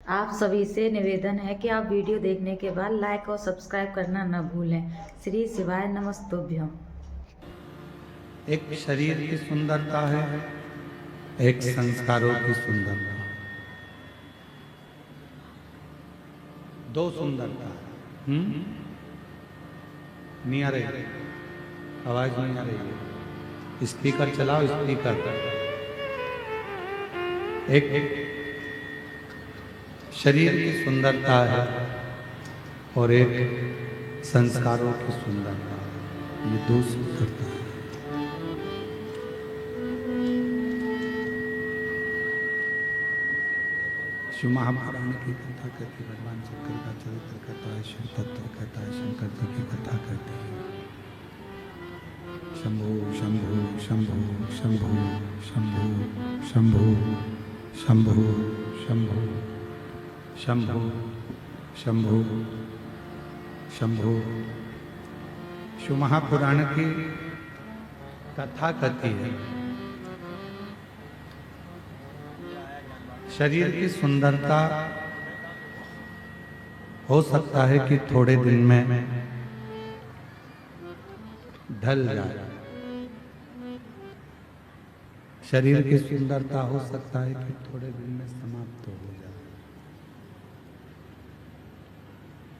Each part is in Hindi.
आप सभी से निवेदन है कि आप वीडियो देखने के बाद लाइक और सब्सक्राइब करना न भूलें। श्री शिवाय नमस्तुभ्यं। एक शरीर की सुंदरता है, एक संस्कारों की सुंदरता, दो सुंदरता है। नहीं आ रही आवाज, नहीं आ रही है। स्पीकर चलाओ, स्पीकर। एक शरीर की सुंदरता है और एक संस्कारों की सुंदरता है। ये दो सुंदरता है। शिव महापुराण की कथा करके भगवान शंकर का चरित्र कथा है, शिव तत्व कथा है, शंकर जी की कथा करते हैं। शंभु शंभु शंभु शंभु शंभु शंभु शंभु शंभु शंभु शंभु शंभु। शिव महापुराण की कथा कहती है शरीर की सुंदरता हो सकता है कि थोड़े दिन में ढल जाए। शरीर की सुंदरता हो सकता है कि थोड़े दिन में समाप्त हो जाए,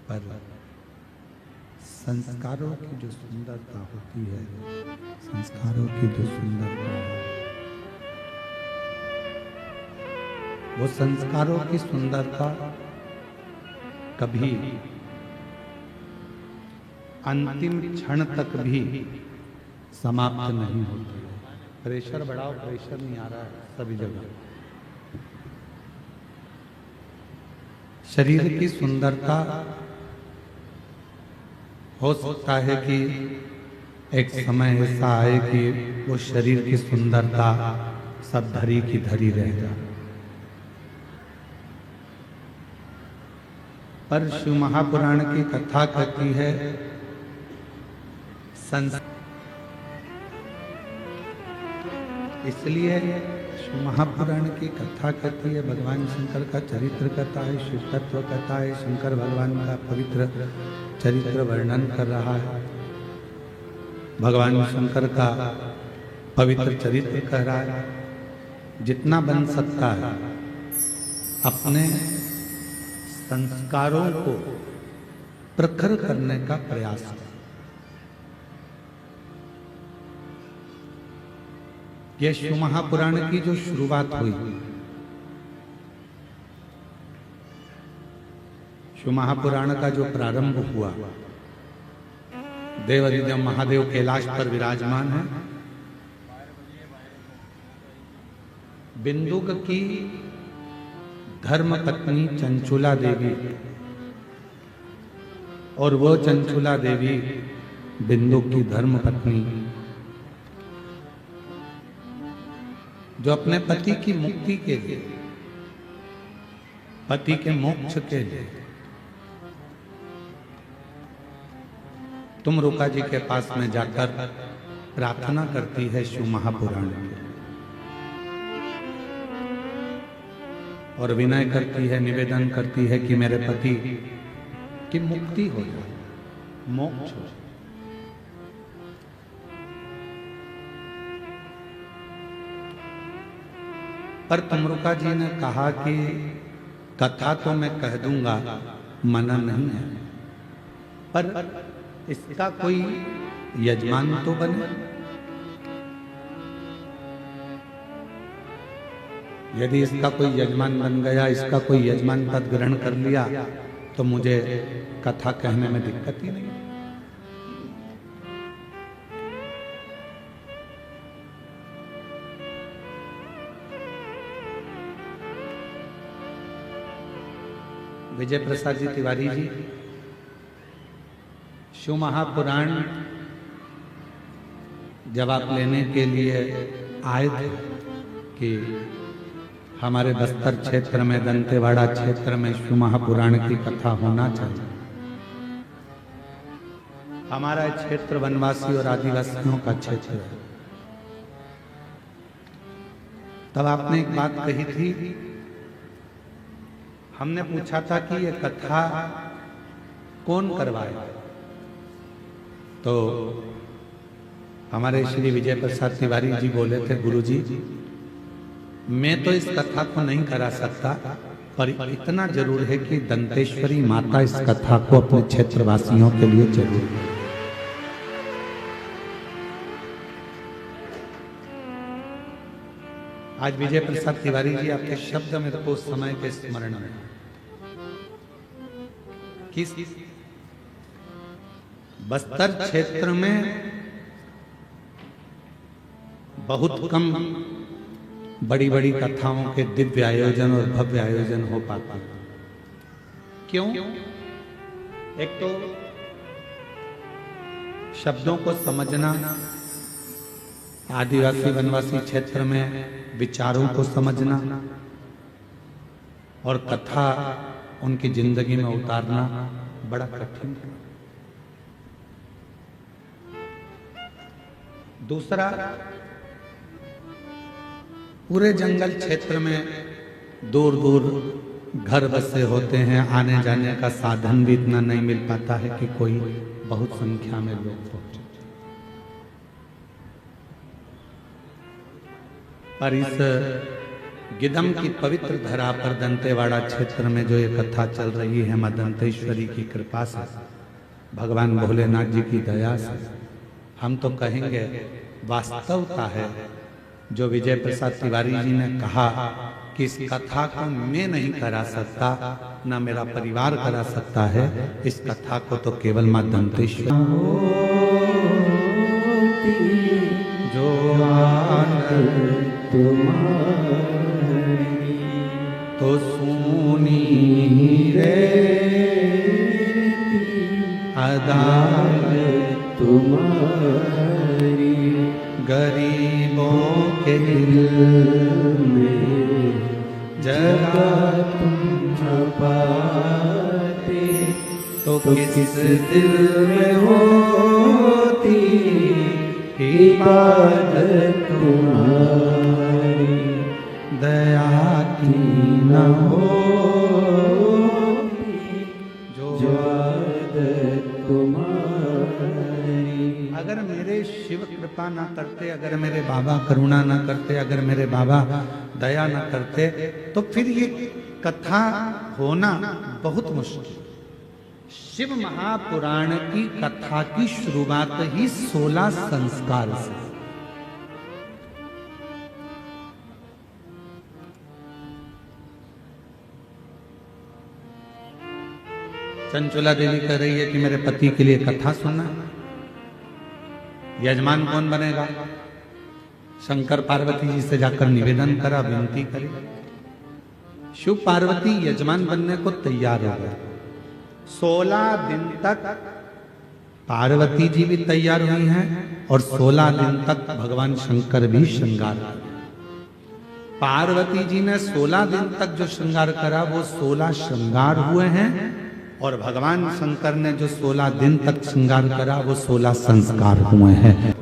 पर संस्कारों की जो सुंदरता होती है, संस्कारों की जो सुंदरता है, वो संस्कारों की सुंदरता कभी अंतिम क्षण तक भी समाप्त नहीं होती। प्रेशर बढ़ाओ, प्रेशर नहीं आ रहा है सभी जगह। शरीर की सुंदरता हो सकता है कि एक समय ऐसा आए कि वो शरीर की सुंदरता सब धरी की धरी रह जाए, पर शिव महापुराण की कथा कहती है इसलिए शिव महापुराण की कथा कहती है, भगवान शंकर का चरित्र कथा है, शिव तत्व कथा है, शंकर भगवान का पवित्र चरित्र वर्णन कर रहा है, भगवान शंकर का पवित्र चरित्र कह रहा है। जितना बन सकता है अपने संस्कारों को प्रखर करने का प्रयास करें। यह शिव महापुराण की जो शुरुआत हुई, शिव महापुराण का जो प्रारंभ हुआ, देवाधिदेव महादेव कैलाश पर विराजमान है। बिंदुक की धर्म पत्नी चंचुला देवी, और वो चंचुला देवी बिंदुक की धर्म पत्नी जो अपने पति की मुक्ति के लिए, पति के मोक्ष के लिए तुमरुका जी के पास में जाकर प्रार्थना करती है शिव महापुराण की, और विनय करती है, निवेदन करती है कि मेरे पति की मुक्ति हो जाए, मोक्ष हो जाए। पर तुमरुका जी ने कहा कि कथा तो मैं कह दूंगा, मना नहीं है, पर इसका कोई यजमान तो बने। यदि इसका कोई यजमान बन गया, इसका कोई यजमान पद ग्रहण कर लिया, तो मुझे कथा कहने में दिक्कत ही नहीं। विजय प्रसाद जी तिवारी जी शिव महापुराण जवाब लेने के लिए आए थे कि हमारे बस्तर क्षेत्र में, दंतेवाड़ा क्षेत्र में शिव महापुराण की कथा होना चाहिए। हमारा क्षेत्र वनवासी और आदिवासियों का क्षेत्र है। तब आपने एक बात कही थी, हमने पूछा था कि ये कथा कौन करवाए, तो हमारे श्री विजय प्रसाद तिवारी जी बोले थे, गुरुजी मैं तो इस कथा को नहीं करा सकता, पर इतना जरूर है कि दंतेश्वरी माता इस कथा को अपने क्षेत्रवासियों के लिए जरूर। आज विजय प्रसाद तिवारी जी आपके शब्द मेरे को उस समय के स्मरण में, किस बस्तर क्षेत्र में बहुत कम बड़ी बड़ी कथाओं के दिव्य आयोजन और भव्य आयोजन हो पाता। क्यों? एक तो शब्दों को समझना, आदिवासी वनवासी क्षेत्र में विचारों को समझना और कथा उनकी जिंदगी में उतारना बड़ा कठिन है। दूसरा, पूरे जंगल क्षेत्र में दूर दूर घर बसे होते हैं, आने जाने का साधन भी इतना नहीं मिल पाता है कि कोई बहुत संख्या में लोग पहुंचे। पर इस गिदम की पवित्र धरा पर दंतेवाड़ा क्षेत्र में जो ये कथा चल रही है, मां दंतेश्वरी की कृपा से, भगवान भोलेनाथ जी की दया से, हम तो कहेंगे वास्तवता है जो विजय प्रसाद तिवारी जी ने कहा कि इस कथा को मैं नहीं करा सकता, ना मेरा परिवार करा सकता है, इस कथा को तो केवल मां दंतेश्वरी जो तुम्हारी तो सुनी रे अदालत तुम्हारी, गरीबों के दिल में जगह तुम छुपाते, तो किस दिल में होती इबादत तुम्हारी, दया की न होती जो आदत तुम्हारी। अगर मेरे शिव कृपा ना करते, अगर मेरे बाबा करुणा ना करते, अगर मेरे बाबा दया ना करते, तो फिर ये कथा होना बहुत मुश्किल। शिव महापुराण की कथा की शुरुआत ही 16 संस्कार से। चंचला देवी कह रही है कि मेरे पति के लिए कथा सुनना, यजमान कौन बनेगा? शंकर पार्वती जी से जाकर निवेदन करा, विनती करी। शिव पार्वती यजमान बनने को तैयार हो गए। 16 दिन तक पार्वती जी भी तैयार हुई हैं और 16 दिन तक भगवान शंकर भी श्रृंगार किया। पार्वती जी ने 16 दिन तक जो श्रृंगार करा वो 16 श्रृंगार हुए हैं, और भगवान शंकर ने जो 16 दिन तक श्रृंगार करा वो 16 संस्कार हुए हैं।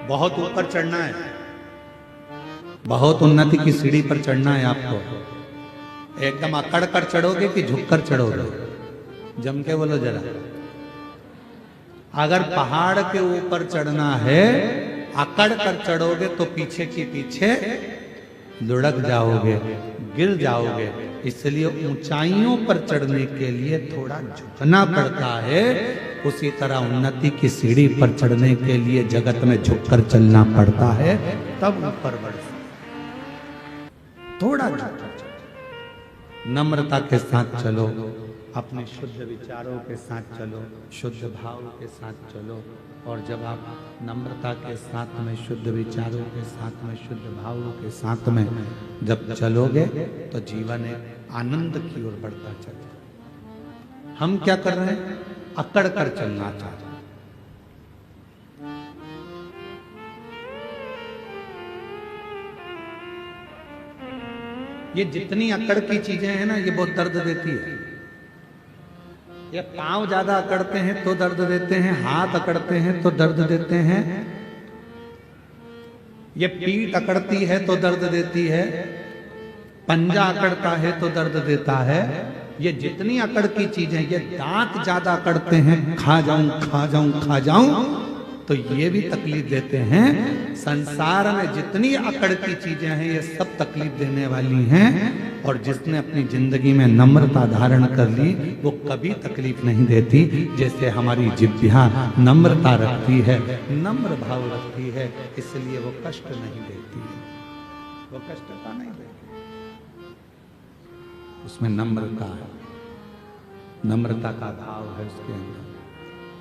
बहुत ऊपर चढ़ना है, बहुत उन्नति की सीढ़ी पर चढ़ना है आपको। एकदम अकड़ कर चढ़ोगे कि झुक कर चढ़ोगे? जम के बोलो जरा। अगर पहाड़ के ऊपर चढ़ना है, अकड़ कर चढ़ोगे तो पीछे की पीछे लुढ़क जाओगे, गिर जाओगे। इसलिए ऊंचाइयों पर चढ़ने के लिए थोड़ा झुकना पड़ता है। उसी तरह उन्नति की सीढ़ी पर चढ़ने के लिए जगत में झुककर चलना पड़ता है, तब ऊपर बढ़ थोड़ा नम्रता के साथ चलो, अपने शुद्ध विचारों के साथ चलो, शुद्ध भाव के साथ चलो। और जब आप नम्रता के साथ में, शुद्ध विचारों के साथ में, शुद्ध भावों के साथ में जब चलोगे तो जीवन एक आनंद की ओर बढ़ता चले। हम क्या कर रहे हैं? अकड़ कर चलना चाहते हैं। ये जितनी अकड़ की चीजें हैं ना, ये बहुत दर्द देती है। ये पांव ज्यादा अकड़ते हैं तो दर्द देते हैं, हाथ अकड़ते हैं तो दर्द देते हैं, ये पीठ अकड़ती है तो दर्द देती है, पंजा अकड़ता है तो दर्द देता है। ये जितनी अकड़ की चीजें, ये दांत ज्यादा अकड़ते हैं, खा जाऊं खा जाऊं खा जाऊं, तो ये भी तकलीफ देते हैं। संसार में जितनी अकड़ की चीजें हैं ये सब तकलीफ देने वाली हैं। और जिसने अपनी जिंदगी में नम्रता धारण कर ली वो कभी तकलीफ नहीं देती। जैसे हमारी जिह्वा नम्रता रखती है, नम्र भाव रखती है, इसलिए वो कष्ट नहीं देती है, वो कष्टता नहीं देती, उसमें नम्रता है, नम्रता का भाव है उसके अंदर,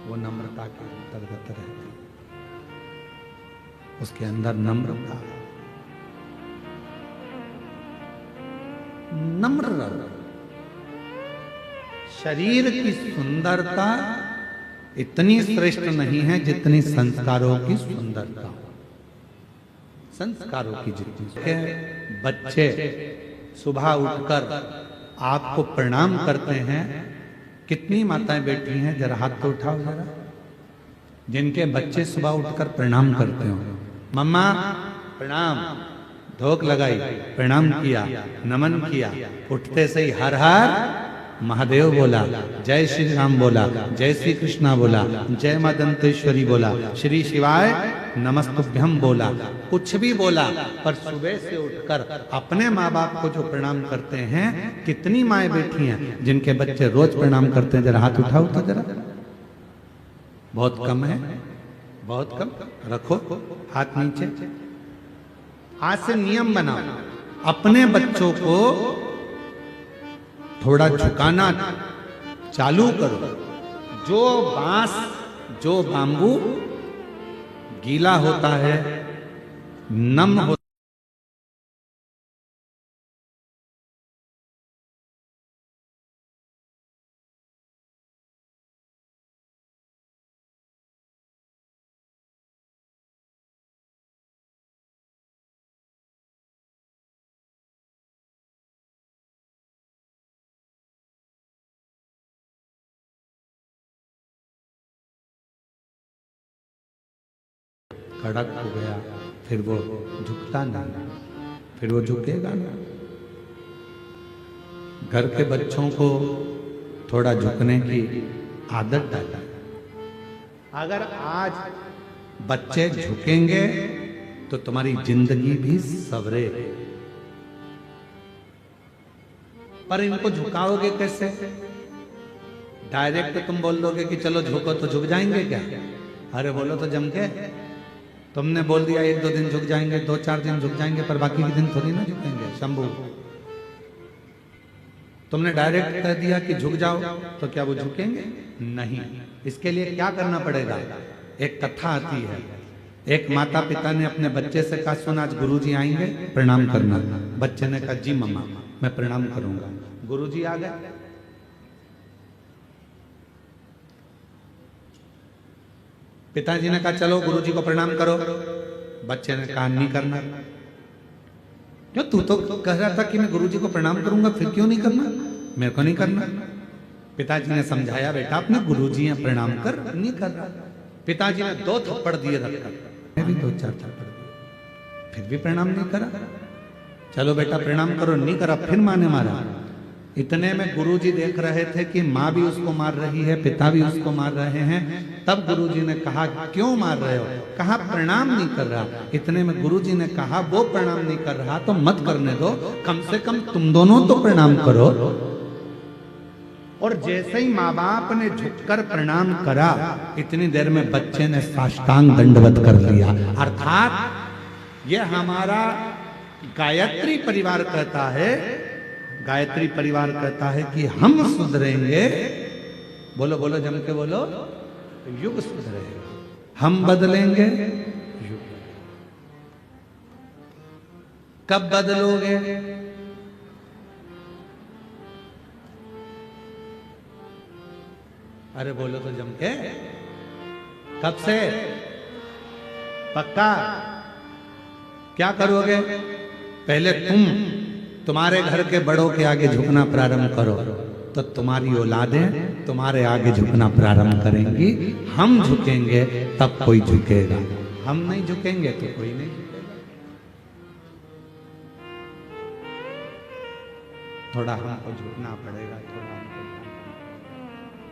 वो नम्रता के अंतर्गत रहती है, उसके अंदर नम्रता है। नम्र रहो। शरीर की सुंदरता इतनी श्रेष्ठ नहीं है जितनी संस्कारों की सुंदरता, संस्कारों की जितनी। बच्चे सुबह उठकर आपको प्रणाम करते हैं, कितनी माताएं बैठी हैं, जरा हाथ तो उठाओ जरा, जिनके बच्चे सुबह उठकर प्रणाम करते हो। मम्मा प्रणाम, धोक लगाई, प्रणाम किया, नमन किया, उठते से ही हर हर महादेव बोला, जय श्री राम बोला, जय श्री कृष्णा बोला, जय मां दंतेश्वरी बोला, श्री शिवाय नमस्तुभ्यम बोला, कुछ भी बोला। पर सुबह से उठकर अपने माँ बाप को जो प्रणाम करते हैं, कितनी माएं बैठी हैं जिनके बच्चे रोज प्रणाम करते हैं, जरा हाथ उठाओ तो जरा, बहुत कम है, बहुत कम। रखो हाथ नीचे। आज से नियम बनाओ, अपने बच्चों को थोड़ा झुकाना चालू करो। जो बांस, जो बांबू गीला होता है, नम होता कड़क हो गया, फिर वो झुकता नहीं, फिर वो झुकेगा ना। घर के बच्चों को थोड़ा झुकने की आदत डाला। अगर आज बच्चे झुकेंगे तो तुम्हारी जिंदगी भी सवरे। पर इनको झुकाओगे कैसे? डायरेक्ट तुम बोल दोगे कि चलो झुको तो झुक जाएंगे क्या? अरे बोलो तो जम के। तुमने बोल दिया 1-2 दिन झुक जाएंगे, 2-4 दिन झुक जाएंगे, पर बाकी के दिन थोड़ी ना झुकेंगे। शंभू, तुमने डायरेक्ट कह दिया कि झुक जाओ, तो क्या वो झुकेंगे? नहीं। इसके लिए क्या करना पड़ेगा? एक कथा आती है, एक माता पिता ने अपने बच्चे से कहा, सुन आज गुरुजी आएंगे, प्रणाम करना। बच्चे ने कहा, जी मम्मा मैं प्रणाम करूंगा। गुरुजी आ गए, पिताजी ने कहा चलो गुरुजी को प्रणाम करो। बच्चे ने कहा नहीं करना। क्यों? तू तो कह रहा था कि मैं गुरुजी को प्रणाम करूंगा, फिर क्यों नहीं करना? मेरे को नहीं करना। पिताजी ने समझाया, बेटा अपने गुरुजी हैं, प्रणाम कर। नहीं कर रहा। पिताजी ने 2 थप्पड़ दिए रखकर, मैं भी 2-4 थप्पड़ दिए, फिर भी प्रणाम नहीं करा। चलो बेटा प्रणाम करो, नहीं करा, फिर माँ ने मारा। इतने में गुरुजी देख रहे थे कि माँ भी उसको मार रही है, पिता भी उसको मार रहे हैं। तब गुरुजी ने कहा, क्यों मार रहे हो? कहा प्रणाम नहीं कर रहा। इतने में गुरुजी ने कहा, वो प्रणाम नहीं कर रहा तो मत करने दो, कम से कम तुम दोनों तो प्रणाम करो। और जैसे ही माँ बाप ने झुककर प्रणाम करा, इतनी देर में बच्चे ने साष्टांग दंडवत कर लिया। अर्थात ये हमारा गायत्री परिवार कहता है, गायत्री परिवार कहता है कि हम सुधरेंगे, बोलो बोलो जम के बोलो, युग सुधरेगा। हम बदलेंगे, युग। कब बदलोगे? अरे बोलो तो जम के, कब से? पक्का? क्या करोगे? पहले तुम्हारे घर के बड़ों के आगे झुकना प्रारंभ करो। तो तुम्हारी औलादें तुम्हारे आगे झुकना प्रारंभ करेंगी। हम झुकेंगे तब कोई झुकेगा, हम नहीं झुकेंगे तो कोई नहीं झुकेगा। थोड़ा हमको झुकना पड़ेगा, थोड़ा हमको।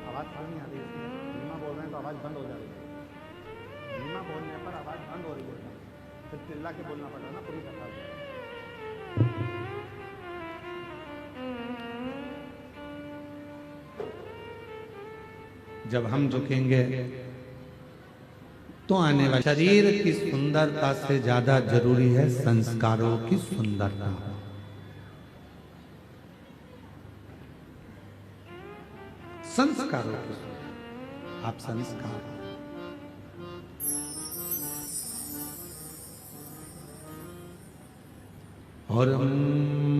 आवाज नहीं आ रही है, धीमा बोल रहे हैं तो आवाज बंद हो जा रही है। धीमा बोलने पर आवाज बंद हो रही है, फिर चिल्ला के बोलना पड़ेगा ना पूरी कथा। जब हम झुकेंगे तो आने वाले शरीर की सुंदरता से ज्यादा जरूरी है संस्कारों की सुंदरता। संस्कारों की, आप संस्कार और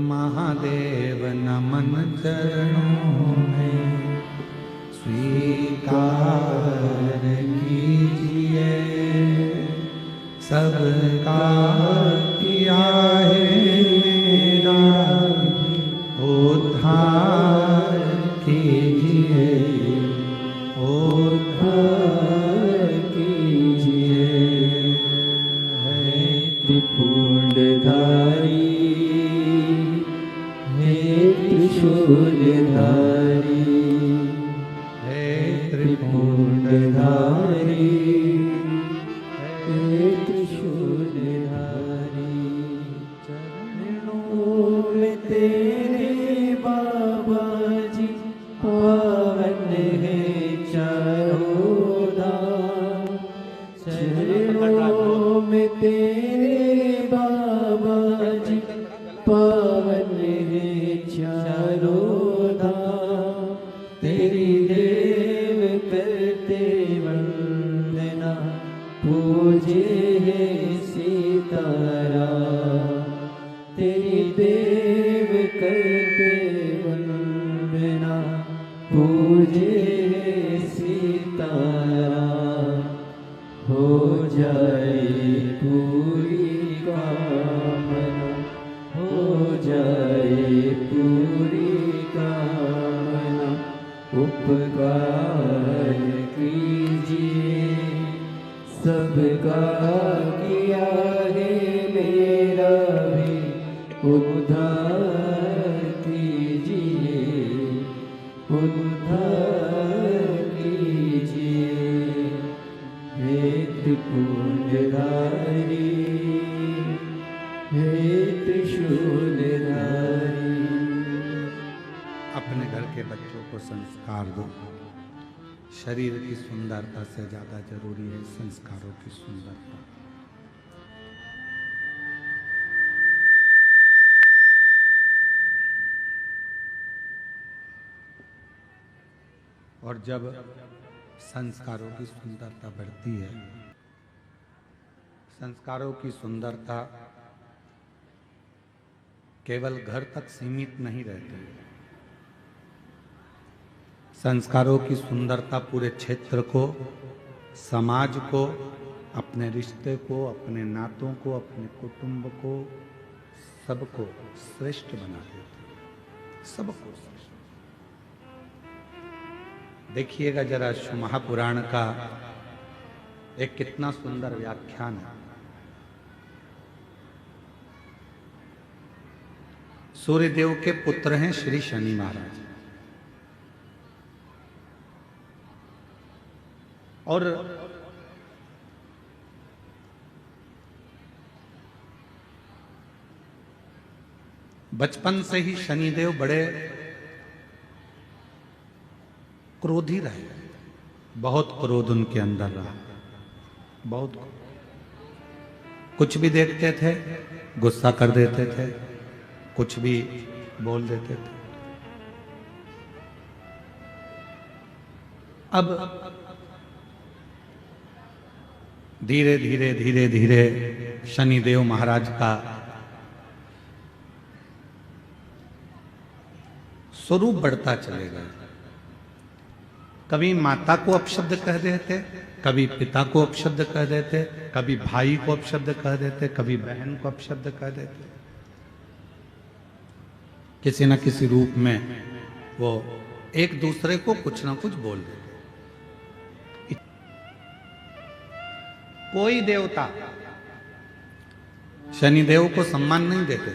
महादेव नमन चरणों में स्वीकार कीजिए, सबका किया है मेरा उद्धार कीजिए, उद्धार कीजिए। है त्रिपुंडधारी, है त्रिशूलधारी, त्रिपुंडधारी, हे त्रिशूलधारी। चरणों में तेरे बाबा जी पावन है चारों धाम। चरणों में तेरे बाबा जी पावन है चारों धाम। तेरी वंदना पूजे है सीताराम। तेरी देव करते वंदना पूजे है सीताराम। हो जाए पूरी कामना, हो जाए पूरी कामना। उपकार कीजिए, सबका किया है मेरा भी उद्धार कीजिए, उद्धार कीजिए। हे त्रिपुंडधारी, हे त्रिशूलधारी। अपने घर के बच्चों को संस्कार दो। शरीर की सुंदरता से ज्यादा जरूरी है संस्कारों की सुंदरता। और जब संस्कारों की सुंदरता बढ़ती है, संस्कारों की सुंदरता केवल घर तक सीमित नहीं रहती है। संस्कारों की सुंदरता पूरे क्षेत्र को, समाज को, अपने रिश्ते को, अपने नातों को, अपने कुटुंब को, सबको श्रेष्ठ बना देती है, सबको श्रेष्ठ। देखिएगा जरा महापुराण का एक कितना सुंदर व्याख्यान है। सूर्यदेव के पुत्र हैं श्री शनि महाराज, और बचपन से ही शनिदेव बड़े क्रोधी रहे, बहुत क्रोध उनके अंदर रहा, बहुत। कुछ भी देखते थे गुस्सा कर देते थे, कुछ भी बोल देते थे। अब धीरे धीरे धीरे धीरे शनिदेव महाराज का स्वरूप बढ़ता चलेगा। कभी माता को अपशब्द कह देते, कभी पिता को अपशब्द कह देते, कभी भाई को अपशब्द कह देते, कभी बहन को अपशब्द कह देते। किसी न किसी रूप में वो एक दूसरे को कुछ ना कुछ बोल देते। कोई देवता शनिदेव को सम्मान नहीं देते,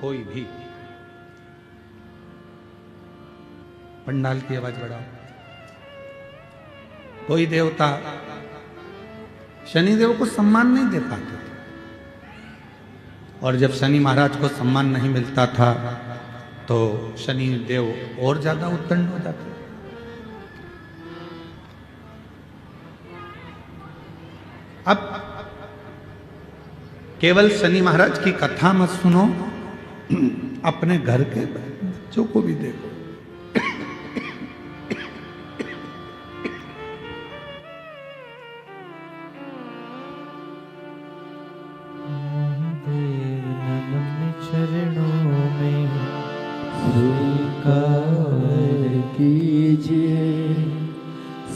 कोई भी। पंडाल की आवाज बढ़ाओ। कोई देवता शनिदेव को सम्मान नहीं दे पाते थे, और जब शनि महाराज को सम्मान नहीं मिलता था तो शनि देव और ज्यादा उद्दंड हो जाते। अब केवल शनि महाराज की कथा मत सुनो, अपने घर के बच्चों को भी देखो। चरणों में स्वीकार कीजिए,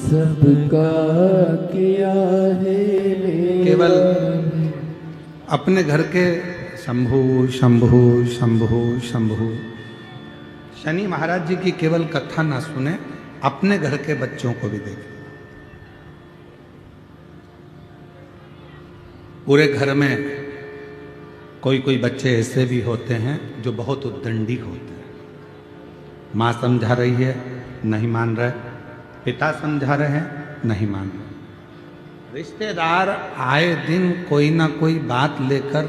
सबका किया है केवल अपने घर के शंभु शंभु शंभु शंभु शनि महाराज जी की केवल कथा ना सुने, अपने घर के बच्चों को भी देखें। पूरे घर में कोई कोई बच्चे ऐसे भी होते हैं जो बहुत उद्दंडी होते हैं। माँ समझा रही है, नहीं मान रहे, पिता समझा रहे हैं, नहीं मान रहे। रिश्तेदार आए दिन कोई ना कोई बात लेकर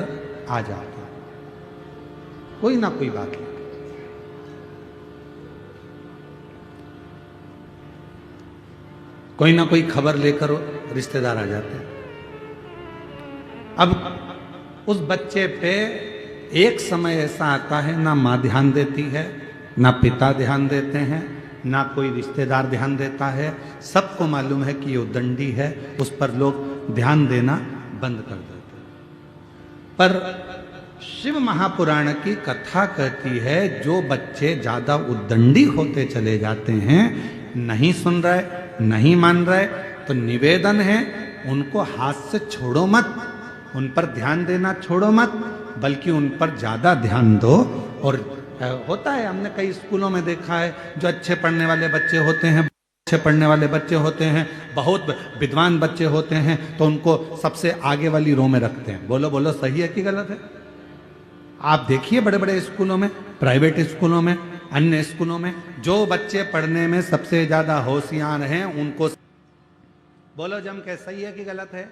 आ जाता है, कोई ना कोई बात लेकर। कोई ना कोई खबर लेकर रिश्तेदार आ जाते हैं। अब उस बच्चे पे एक समय ऐसा आता है, ना माँ ध्यान देती है, ना पिता ध्यान देते हैं, ना कोई रिश्तेदार ध्यान देता है। सबको मालूम है कि ये उद्दंडी है, उस पर लोग ध्यान देना बंद कर देते हैं। पर शिव महापुराण की कथा कहती है, जो बच्चे ज्यादा उद्दंडी होते चले जाते हैं, नहीं सुन रहे, नहीं मान रहे, तो निवेदन है उनको हाथ से छोड़ो मत, उन पर ध्यान देना छोड़ो मत, बल्कि उन पर ज्यादा ध्यान दो। और होता है, हमने कई स्कूलों में देखा है, जो अच्छे पढ़ने वाले बच्चे होते हैं, अच्छे पढ़ने वाले बच्चे होते हैं, बहुत विद्वान बच्चे होते हैं, तो उनको सबसे आगे वाली रो में रखते हैं। बोलो बोलो, सही है कि गलत है? आप देखिए बड़े बड़े स्कूलों में, प्राइवेट स्कूलों में, अन्य स्कूलों में, जो बच्चे पढ़ने में सबसे ज्यादा होशियार हैं उनको बोलो जम के, सही है कि गलत है?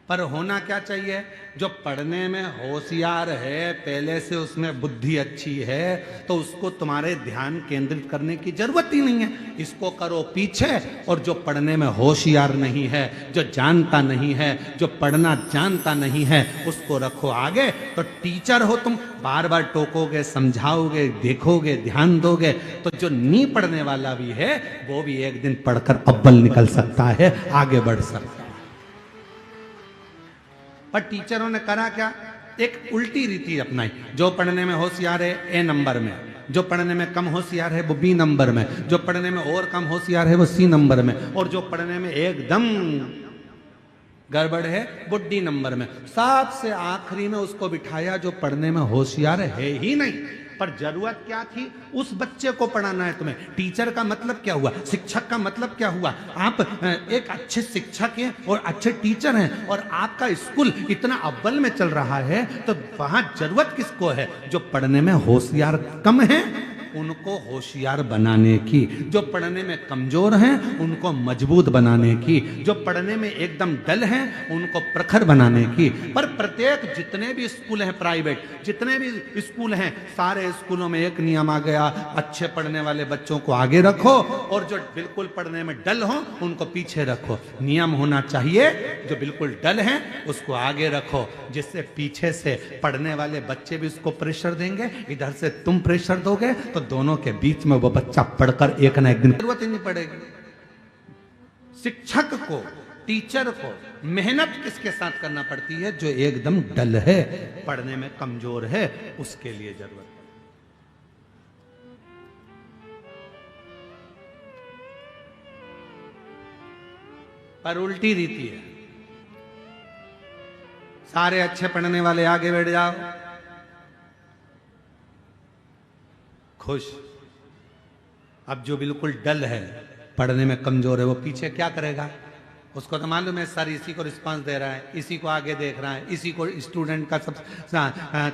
पर होना क्या चाहिए? जो पढ़ने में होशियार है, पहले से उसमें बुद्धि अच्छी है, तो उसको तुम्हारे ध्यान केंद्रित करने की जरूरत ही नहीं है, इसको करो पीछे। और जो पढ़ने में होशियार नहीं है, जो जानता नहीं है, जो पढ़ना जानता नहीं है, उसको रखो आगे। तो टीचर हो तुम, बार बार टोकोगे, समझाओगे, देखोगे, ध्यान दोगे, तो जो नहीं पढ़ने वाला भी है वो भी एक दिन पढ़कर अव्वल निकल सकता है, आगे बढ़ सकता है। पर टीचरों ने करा क्या? एक उल्टी रीति अपनाई। जो पढ़ने में होशियार है ए नंबर में, जो पढ़ने में कम होशियार है वो बी नंबर में, जो पढ़ने में और कम होशियार है वो सी नंबर में, और जो पढ़ने में एकदम गड़बड़ है वो डी नंबर में। सबसे आखिरी में उसको बिठाया जो पढ़ने में होशियार है ही नहीं। पर जरूरत क्या थी? उस बच्चे को पढ़ाना है तुम्हें। टीचर का मतलब क्या हुआ? शिक्षक का मतलब क्या हुआ? आप एक अच्छे शिक्षक हैं और अच्छे टीचर हैं, और आपका स्कूल इतना अव्वल में चल रहा है, तो वहां जरूरत किसको है? जो पढ़ने में होशियार कम है उनको होशियार बनाने की, जो पढ़ने में कमजोर हैं उनको मजबूत बनाने की, जो पढ़ने में एकदम डल हैं उनको प्रखर बनाने की। पर प्रत्येक जितने भी स्कूल हैं प्राइवेट, जितने भी स्कूल हैं, सारे स्कूलों में एक नियम आ गया, अच्छे पढ़ने वाले बच्चों को आगे रखो और जो बिल्कुल पढ़ने में डल हो उनको पीछे रखो। नियम होना चाहिए जो बिल्कुल डल हैं उसको आगे रखो, जिससे पीछे से पढ़ने वाले बच्चे भी उसको प्रेशर देंगे, इधर से तुम प्रेशर दोगे, तो दोनों के बीच में वो बच्चा पढ़कर एक ना एक दिन जरूरत ही नहीं पड़ेगी। शिक्षक को, टीचर को मेहनत किसके साथ करना पड़ती है? जो एकदम डल है, पढ़ने में कमजोर है, उसके लिए जरूरत है। पर उल्टी रीति है, सारे अच्छे पढ़ने वाले आगे बैठ जाओ, खुश, अब जो बिल्कुल डल है, पढ़ने में कमजोर है, वो पीछे क्या करेगा? उसको तो मालूम है सर इसी को रिस्पांस दे रहा है, इसी को आगे देख रहा है, इसी को स्टूडेंट का सब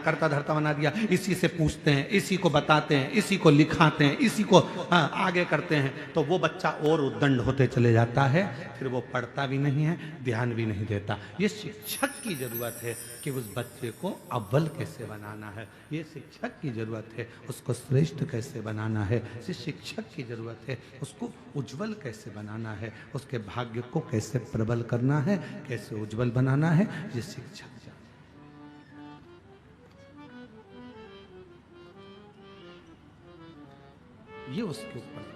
करता धरता बना दिया, इसी से पूछते हैं, इसी को बताते हैं, इसी को लिखाते हैं, इसी को आगे करते हैं, तो वो बच्चा और उद्दंड होते चले जाता है, फिर वो पढ़ता भी नहीं है, ध्यान भी नहीं देता। ये शिक्षक की जरूरत है कि उस बच्चे को अव्वल कैसे बनाना है, ये शिक्षक की जरूरत है उसको श्रेष्ठ कैसे बनाना है, ये शिक्षक की जरूरत है उसको उज्जवल कैसे बनाना है, उसके भाग्य को कैसे प्रबल करना है, कैसे उज्जवल बनाना है, ये शिक्षक। ये उसके ऊपर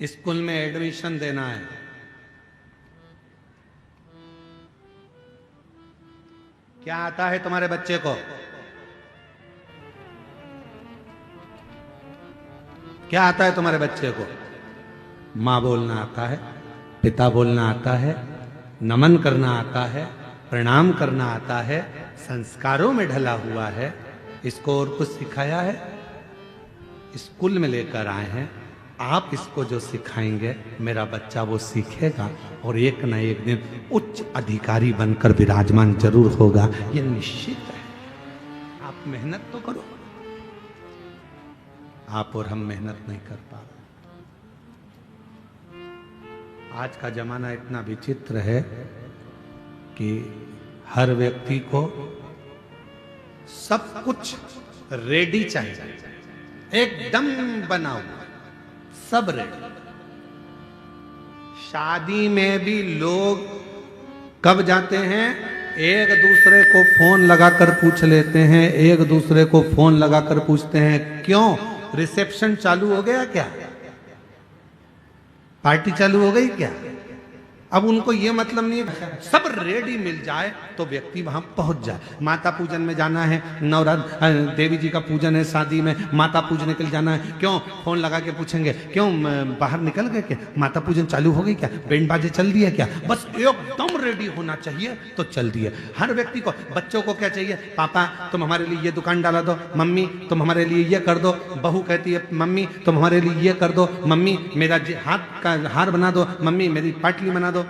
स्कूल में एडमिशन देना है, क्या आता है तुम्हारे बच्चे को? क्या आता है तुम्हारे बच्चे को? माँ बोलना आता है, पिता बोलना आता है, नमन करना आता है, प्रणाम करना आता है, संस्कारों में ढला हुआ है। इसको और कुछ सिखाया है? स्कूल में लेकर आए हैं, आप इसको जो सिखाएंगे मेरा बच्चा वो सीखेगा और एक न एक दिन उच्च अधिकारी बनकर विराजमान जरूर होगा, ये निश्चित है। आप मेहनत तो करो। आप और हम मेहनत नहीं कर पा रहे। आज का जमाना इतना विचित्र है कि हर व्यक्ति को सब कुछ रेडी चाहिए, एकदम बनाओ, सब रेडी। शादी में भी लोग कब जाते हैं? एक दूसरे को फोन लगाकर पूछ लेते हैं, एक दूसरे को फोन लगाकर पूछते हैं क्यों? रिसेप्शन चालू हो गया क्या? पार्टी चालू हो गई क्या? अब उनको ये मतलब नहीं है, सब रेडी मिल जाए तो व्यक्ति वहां पहुंच जाए। माता पूजन में जाना है, नवरात्र देवी जी का पूजन है, शादी में माता पूजने के लिए जाना है, क्यों? फोन लगा के पूछेंगे क्यों बाहर निकल गए क्या? माता पूजन चालू हो गई क्या? बैंड बाजे चल दिए क्या? बस एकदम रेडी होना चाहिए तो चल दिए। हर व्यक्ति को, बच्चों को क्या चाहिए? पापा तुम हमारे लिए ये दुकान डाला दो, मम्मी तुम हमारे लिए ये कर दो, बहू कहती है मम्मी तुम हमारे लिए ये कर दो, मम्मी मेरा हाथ का हार बना दो, मम्मी मेरी पाटली बना दो,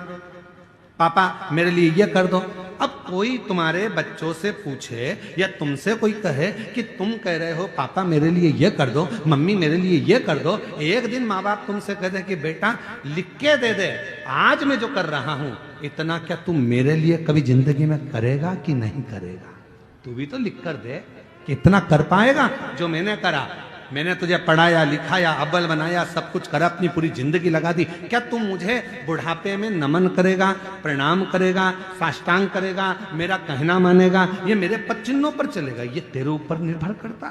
पापा मेरे लिए ये कर दो। अब कोई तुम्हारे बच्चों से पूछे या तुमसे कोई कहे कि तुम कह रहे हो पापा मेरे लिए ये कर दो, मम्मी मेरे लिए ये कर दो, एक दिन माँ बाप तुमसे कह दे कि बेटा लिख के दे दे, आज मैं जो कर रहा हूं इतना क्या तुम मेरे लिए कभी जिंदगी में करेगा कि नहीं करेगा? तू भी तो लिख कर दे कि इतना कर पाएगा जो मैंने करा। मैंने तुझे पढ़ाया लिखाया, अव्वल बनाया, सब कुछ करा, अपनी पूरी जिंदगी लगा दी। क्या तुम मुझे बुढ़ापे में नमन करेगा, प्रणाम करेगा, साष्टांग करेगा, मेरा कहना मानेगा, ये मेरे पद चिन्हों पर चलेगा? ये तेरे ऊपर निर्भर करता।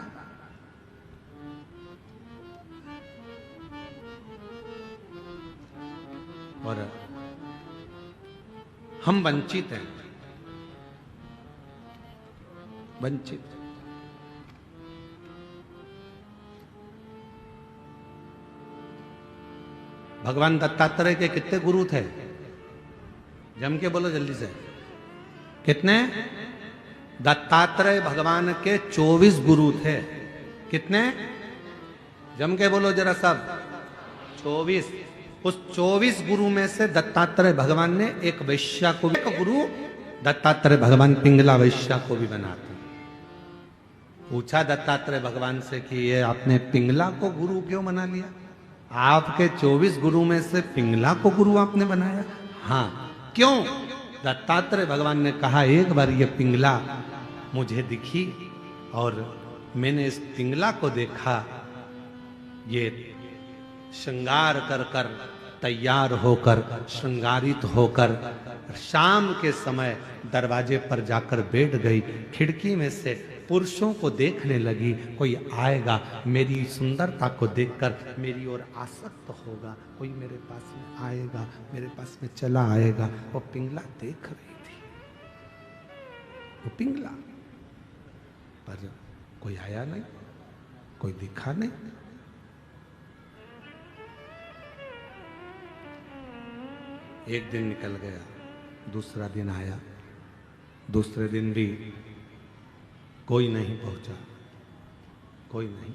और हम वंचित हैं, वंचित। भगवान दत्तात्रेय के कितने गुरु थे? जम के बोलो जल्दी से, कितने? दत्तात्रेय भगवान के 24 गुरु थे। कितने? जम के बोलो जरा सब। 24। उस 24 गुरु में से दत्तात्रेय भगवान ने एक वैश्या को भी, एक गुरु दत्तात्रेय भगवान पिंगला वैश्या को भी बनाते। पूछा दत्तात्रेय भगवान से कि ये आपने पिंगला को गुरु क्यों बना लिया? आपके 24 गुरु में से पिंगला को गुरु आपने बनाया? हाँ। क्यों? दत्तात्रेय भगवान ने कहा एक बार ये पिंगला मुझे दिखी और मैंने इस पिंगला को देखा, ये श्रृंगार कर कर तैयार होकर, श्रृंगारित होकर शाम के समय दरवाजे पर जाकर बैठ गई, खिड़की में से पुरुषों को देखने लगी, कोई आएगा मेरी सुंदरता को देखकर मेरी ओर आसक्त होगा, कोई मेरे पास में आएगा, मेरे पास में चला आएगा। वो पिंगला देख रही थी, वो पिंगला, पर कोई आया नहीं, कोई दिखा नहीं। एक दिन निकल गया, दूसरा दिन आया, दूसरे दिन भी कोई नहीं पहुंचा, कोई नहीं।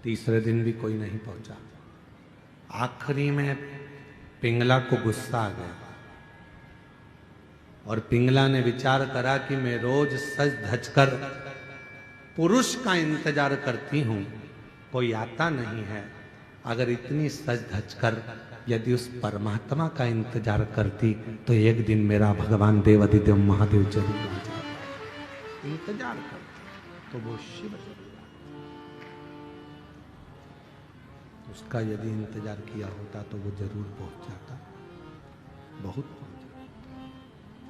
तीसरे दिन भी कोई नहीं पहुंचा। आखिरी में पिंगला को गुस्सा आ गया और पिंगला ने विचार करा कि मैं रोज सज धज कर पुरुष का इंतजार करती हूं, कोई आता नहीं है। अगर इतनी सज धज कर यदि उस परमात्मा का इंतजार करती तो एक दिन मेरा भगवान देवाधिदेव महादेव जरूर आ जाता। इंतजार करती तो वो शिव जरूर आता। उसका यदि इंतजार किया होता तो वो जरूर पहुंच जाता, बहुत पहुंच जाता।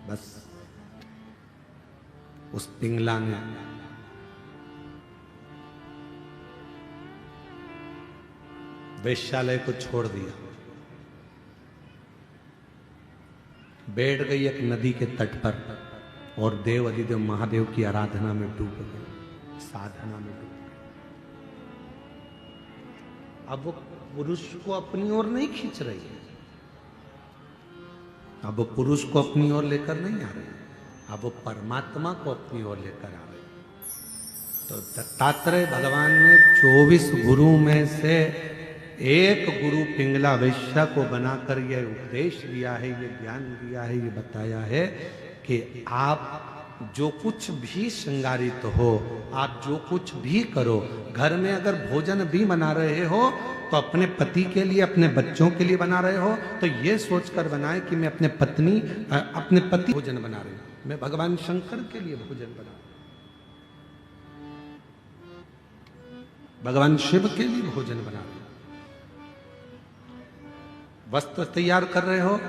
बस उस पिंगला ने वेश्यालय को छोड़ दिया, बैठ गई एक नदी के तट पर और देव अधिदेव महादेव की आराधना में डूब गई, साधना में डूब गई। अब वो पुरुष को अपनी ओर नहीं खींच रही है, अब वो पुरुष को अपनी ओर लेकर नहीं आ रही, अब वो परमात्मा को अपनी ओर लेकर आ रही। तो दत्तात्रेय भगवान ने 24 गुरु में से एक गुरु पिंगला वैश्या को बनाकर यह उपदेश दिया है, ये ज्ञान दिया है, ये बताया है कि आप जो कुछ भी श्रृंगारित हो, आप जो कुछ भी करो, घर में अगर भोजन भी बना रहे हो तो अपने पति के लिए, अपने बच्चों के लिए बना रहे हो तो ये सोचकर बनाए कि मैं अपने पति भोजन बना रही हूं, मैं भगवान शंकर के लिए भोजन बना रही हूं, भगवान शिव के लिए भोजन बना रही हूं। वस्त्र तैयार कर रहे हो,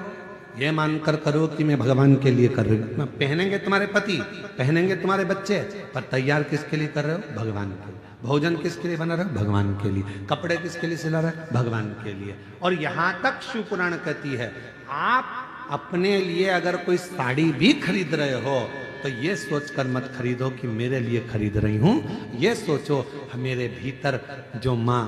ये मानकर करो कि मैं भगवान के लिए कर रही हूं। पहनेंगे तुम्हारे पति, पहनेंगे तुम्हारे बच्चे, पर तैयार किसके लिए कर रहे हो? भगवान के लिए। भोजन किसके लिए बना रहे हो? भगवान के लिए। कपड़े किसके लिए सिला रहे हो? भगवान के लिए। और यहां तक शिव पुराण कहती है, आप अपने लिए अगर कोई साड़ी भी खरीद रहे हो तो ये सोचकर मत खरीदो कि मेरे लिए खरीद रही हूं, ये सोचो मेरे भीतर जो माँ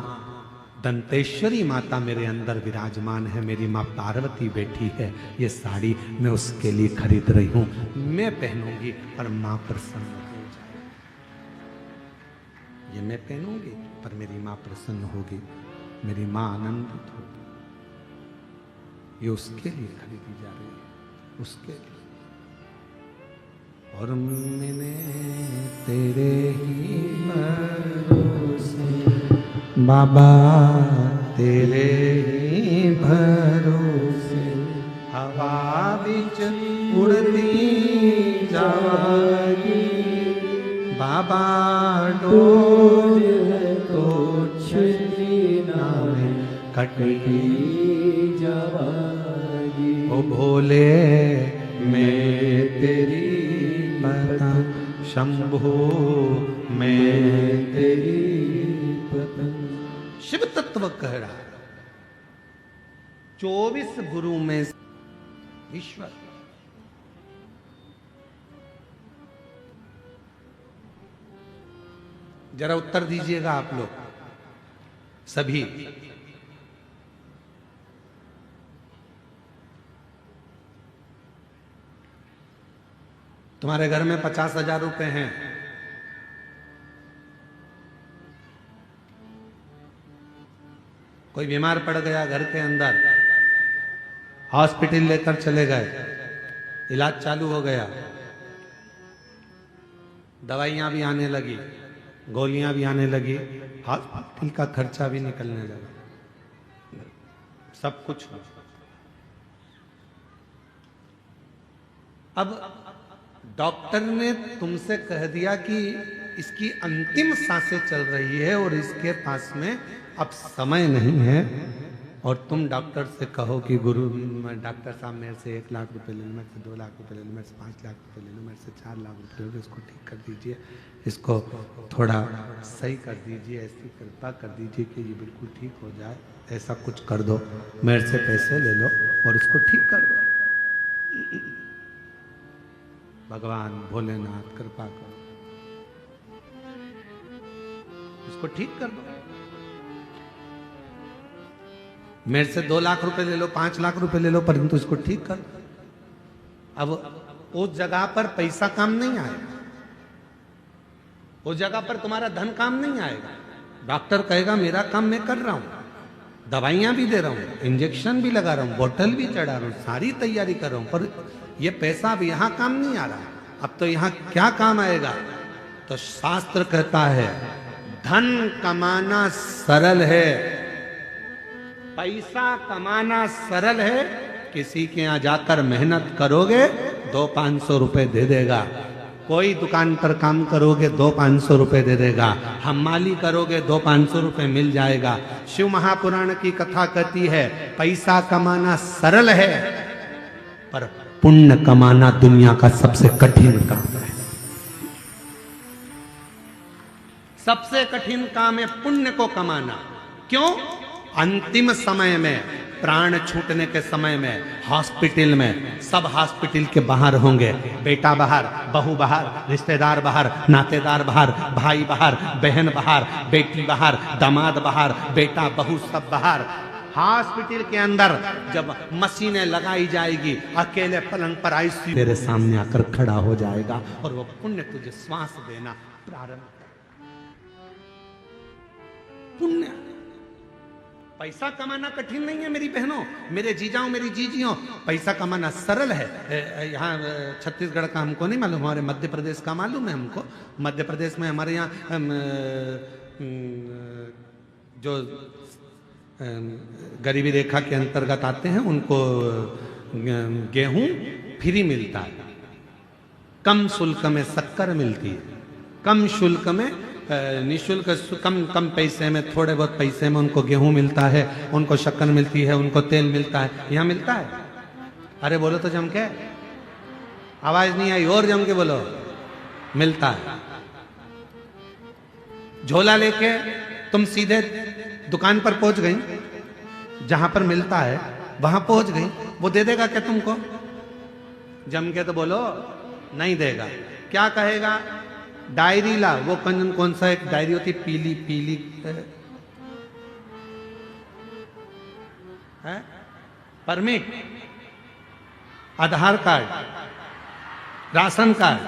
दंतेश्वरी माता मेरे अंदर विराजमान है, मेरी माँ पार्वती बैठी है, ये साड़ी मैं उसके लिए खरीद रही हूं, मैं पहनूंगी और माँ प्रसन्न हो जाए। ये मैं पहनूंगी पर मेरी माँ प्रसन्न होगी, मेरी माँ आनंदित होगी। ये उसके लिए खरीदी जा रही है, उसके लिए। और मैंने तेरे ही भरोसे बाबा, तेरे ही भरोसे हवा बिच उड़ती जागी, बाबा डोर तो छली नामे कटकी जागी। ओ भोले मैं तेरी बता, शंभो मैं तेरी पतंग। शिव तत्व कह रहा है 24 गुरु में ईश्वर। जरा उत्तर दीजिएगा आप लोग सभी। तुम्हारे घर में 50,000 रुपए हैं, कोई बीमार पड़ गया घर के अंदर, हॉस्पिटल लेकर चले गए, इलाज चालू हो गया, दवाइयां भी आने लगी, गोलियां भी आने लगी, हॉस्पिटल का खर्चा भी निकलने लगा, सब कुछ हो। अब डॉक्टर ने तुमसे कह दिया कि इसकी अंतिम सांसें चल रही है और इसके पास में अब समय नहीं है, और तुम डॉक्टर से कहो कि गुरु डॉक्टर साहब मेरे से 1 लाख रुपए ले लो, मेरे से 2 लाख रुपए ले लो, मेरे से 5 लाख रुपए ले लो, मेरे से 4 लाख रुपए ले लो, इसको ठीक कर दीजिए, इसको थोड़ा सही कर दीजिए, ऐसी कृपा कर दीजिए कि ये बिल्कुल ठीक हो जाए, ऐसा कुछ कर दो, मेरे से पैसे ले लो और इसको ठीक कर दो। भगवान भोलेनाथ कृपा करो, इसको ठीक कर दो। मेरे से 2 लाख रुपए ले लो, 5 लाख रुपए ले लो, परंतु इसको ठीक कर दो। अब उस जगह पर पैसा काम नहीं आएगा, उस जगह पर तुम्हारा धन काम नहीं आएगा। डॉक्टर कहेगा मेरा काम मैं कर रहा हूं, दवाइयां भी दे रहा हूं, इंजेक्शन भी लगा रहा हूं, बोतल भी चढ़ा रहा हूं, सारी तैयारी कर रहा हूं, पर यह पैसा अब यहां काम नहीं आ रहा। अब तो यहां क्या काम आएगा? तो शास्त्र कहता है धन कमाना सरल है, पैसा कमाना सरल है। किसी के यहां जाकर मेहनत करोगे 200-500 रुपए दे देगा, कोई दुकान पर काम करोगे 200-500 रुपए दे देगा, हमाली करोगे 200-500 रुपए मिल जाएगा। शिव महापुराण की कथा कहती है पैसा कमाना सरल है, पर पुण्य कमाना दुनिया का सबसे कठिन काम है। सबसे कठिन काम है पुण्य को कमाना। क्यों? अंतिम समय में, प्राण छूटने के समय में, हॉस्पिटल में, सब हॉस्पिटल के बाहर होंगे, बेटा बाहर, बहू बाहर, रिश्तेदार बाहर, नातेदार बाहर, भाई बाहर, बहन बाहर, बेटी बाहर, दामाद बाहर, बेटा बहू सब बाहर। हॉस्पिटल के अंदर जब मशीनें लगाई जाएगी, अकेले पलंग पर आईसीयू तेरे सामने आकर खड़ा हो जाएगा और वो पुण्य तुझे श्वास देना प्रारंभ। पुण्य, पैसा कमाना कठिन नहीं है मेरी बहनों, मेरे जीजाओं, मेरी जीजियों, पैसा कमाना सरल है। यहाँ छत्तीसगढ़ का हमको नहीं मालूम, हमारे मध्य प्रदेश का मालूम है हमको। मध्य प्रदेश में हमारे यहाँ जो गरीबी रेखा के अंतर्गत आते हैं उनको गेहूं फ्री मिलता है, कम शुल्क में शक्कर मिलती है, कम शुल्क में, निःशुल्क, कम पैसे में, थोड़े बहुत पैसे में उनको गेहूं मिलता है, उनको शक्कर मिलती है, उनको तेल मिलता है। यहाँ मिलता है? अरे बोलो तो जम के, आवाज नहीं आई, और जम के बोलो। मिलता है। झोला लेके तुम सीधे दुकान पर पहुंच गई, जहां पर मिलता है वहां पहुंच गई, वो दे देगा क्या तुमको? जम के तो बोलो, नहीं देगा। क्या कहेगा? डायरी ला। वो कौन सा एक डायरी होती, पीली पीली है, परमिट, आधार कार्ड, राशन कार्ड।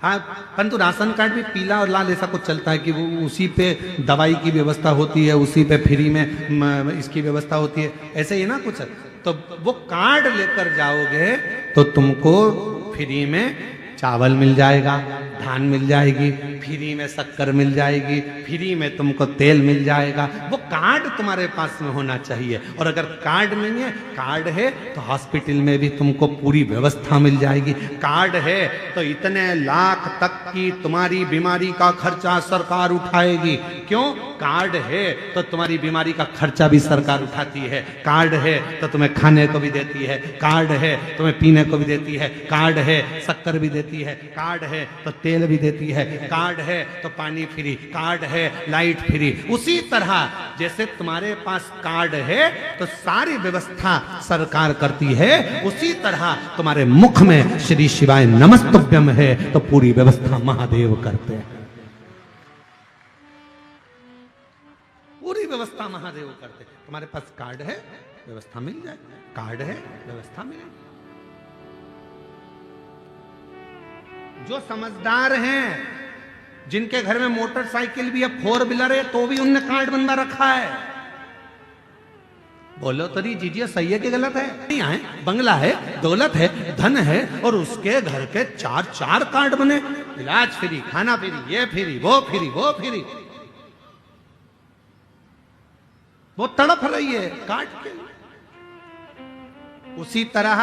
हाँ, परंतु राशन कार्ड भी पीला और लाल ऐसा कुछ चलता है कि वो उसी पे दवाई की व्यवस्था होती है, उसी पे फ्री में इसकी व्यवस्था होती है, ऐसे ही ना कुछ। तो वो कार्ड लेकर जाओगे तो तुमको फ्री में चावल मिल जाएगा, धान मिल जाएगी, फ्री में शक्कर मिल जाएगी, फ्री में तुमको तेल मिल जाएगा। वो कार्ड तुम्हारे पास में होना चाहिए। और अगर कार्ड नहीं है, कार्ड है तो हॉस्पिटल में भी तुमको पूरी व्यवस्था मिल जाएगी। कार्ड है तो इतने लाख तक की तुम्हारी बीमारी का खर्चा सरकार उठाएगी। क्यों? कार्ड है तो तुम्हारी बीमारी का खर्चा भी सरकार उठाती है। कार्ड है तो तुम्हें खाने को भी देती है, कार्ड है तुम्हें पीने को भी देती है, कार्ड है शक्कर भी देती है, कार्ड है तो तेल भी देती है, कार्ड है तो पानी फ्री, कार्ड है लाइट फ्री। उसी तरह जैसे तुम्हारे पास कार्ड है तो सारी व्यवस्था सरकार करती है, उसी तरह तुम्हारे मुख में श्री शिवाय नमस्तुभ्यम है तो पूरी व्यवस्था महादेव करते हैं। पूरी व्यवस्था महादेव करते हैं। तुम्हारे पास कार्ड है, व्यवस्था मिल जाए, कार्ड है, व्यवस्था मिले। जो समझदार हैं, जिनके घर में मोटरसाइकिल भी है, 4 व्हीलर है, तो भी उनने कार्ड बनवा रखा है। बोलो तो नहीं जीजिए, सही है कि गलत है? नहीं है, बंगला है, दौलत है, धन है, और उसके घर के 4 कार्ड बने, इलाज फ्री, खाना फ्री, ये फ्री, वो फ्री, वो फ्री। वो तड़प रही है कार्ड के। उसी तरह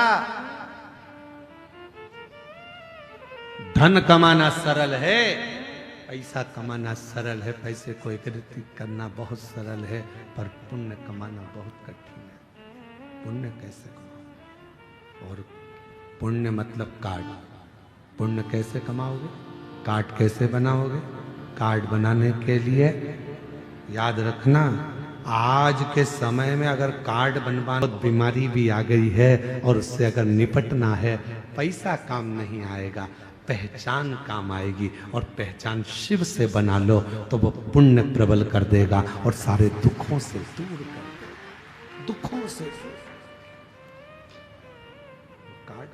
धन कमाना सरल है, पैसा कमाना सरल है, पैसे को एकत्रित करना बहुत सरल है, पर पुण्य कमाना बहुत कठिन है। पुण्य कैसे कमाओ? और पुण्य मतलब कार्ड। पुण्य कैसे कमाओगे? कार्ड कैसे बनाओगे? कार्ड बनाने के लिए याद रखना, आज के समय में अगर कार्ड बनवाना, तो बीमारी भी आ गई है और उससे अगर निपटना है, पैसा काम नहीं आएगा, पहचान काम आएगी। और पहचान शिव से बना लो तो वो पुण्य प्रबल कर देगा और सारे दुखों से दूर कर देगा। दुखों से कार्ड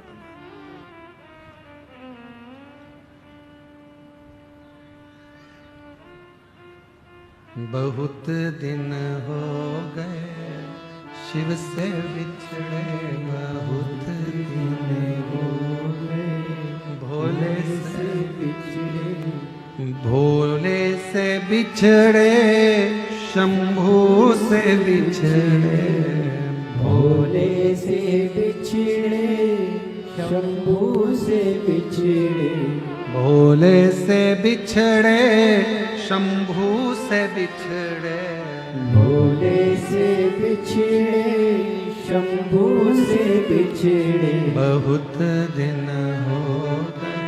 बहुत दिन हो गए शिव से बिछड़े, बहुत दिन हो गए भोले से बिछड़े, भोले से बिछड़े, शंभू से बिछड़े, भोले से बिछड़े, शंभू से बिछड़े, भोले से बिछड़े, शंभू से बिछड़े, भोले से बिछड़े, शंभू से बिछड़े, बहुत दिन हो गए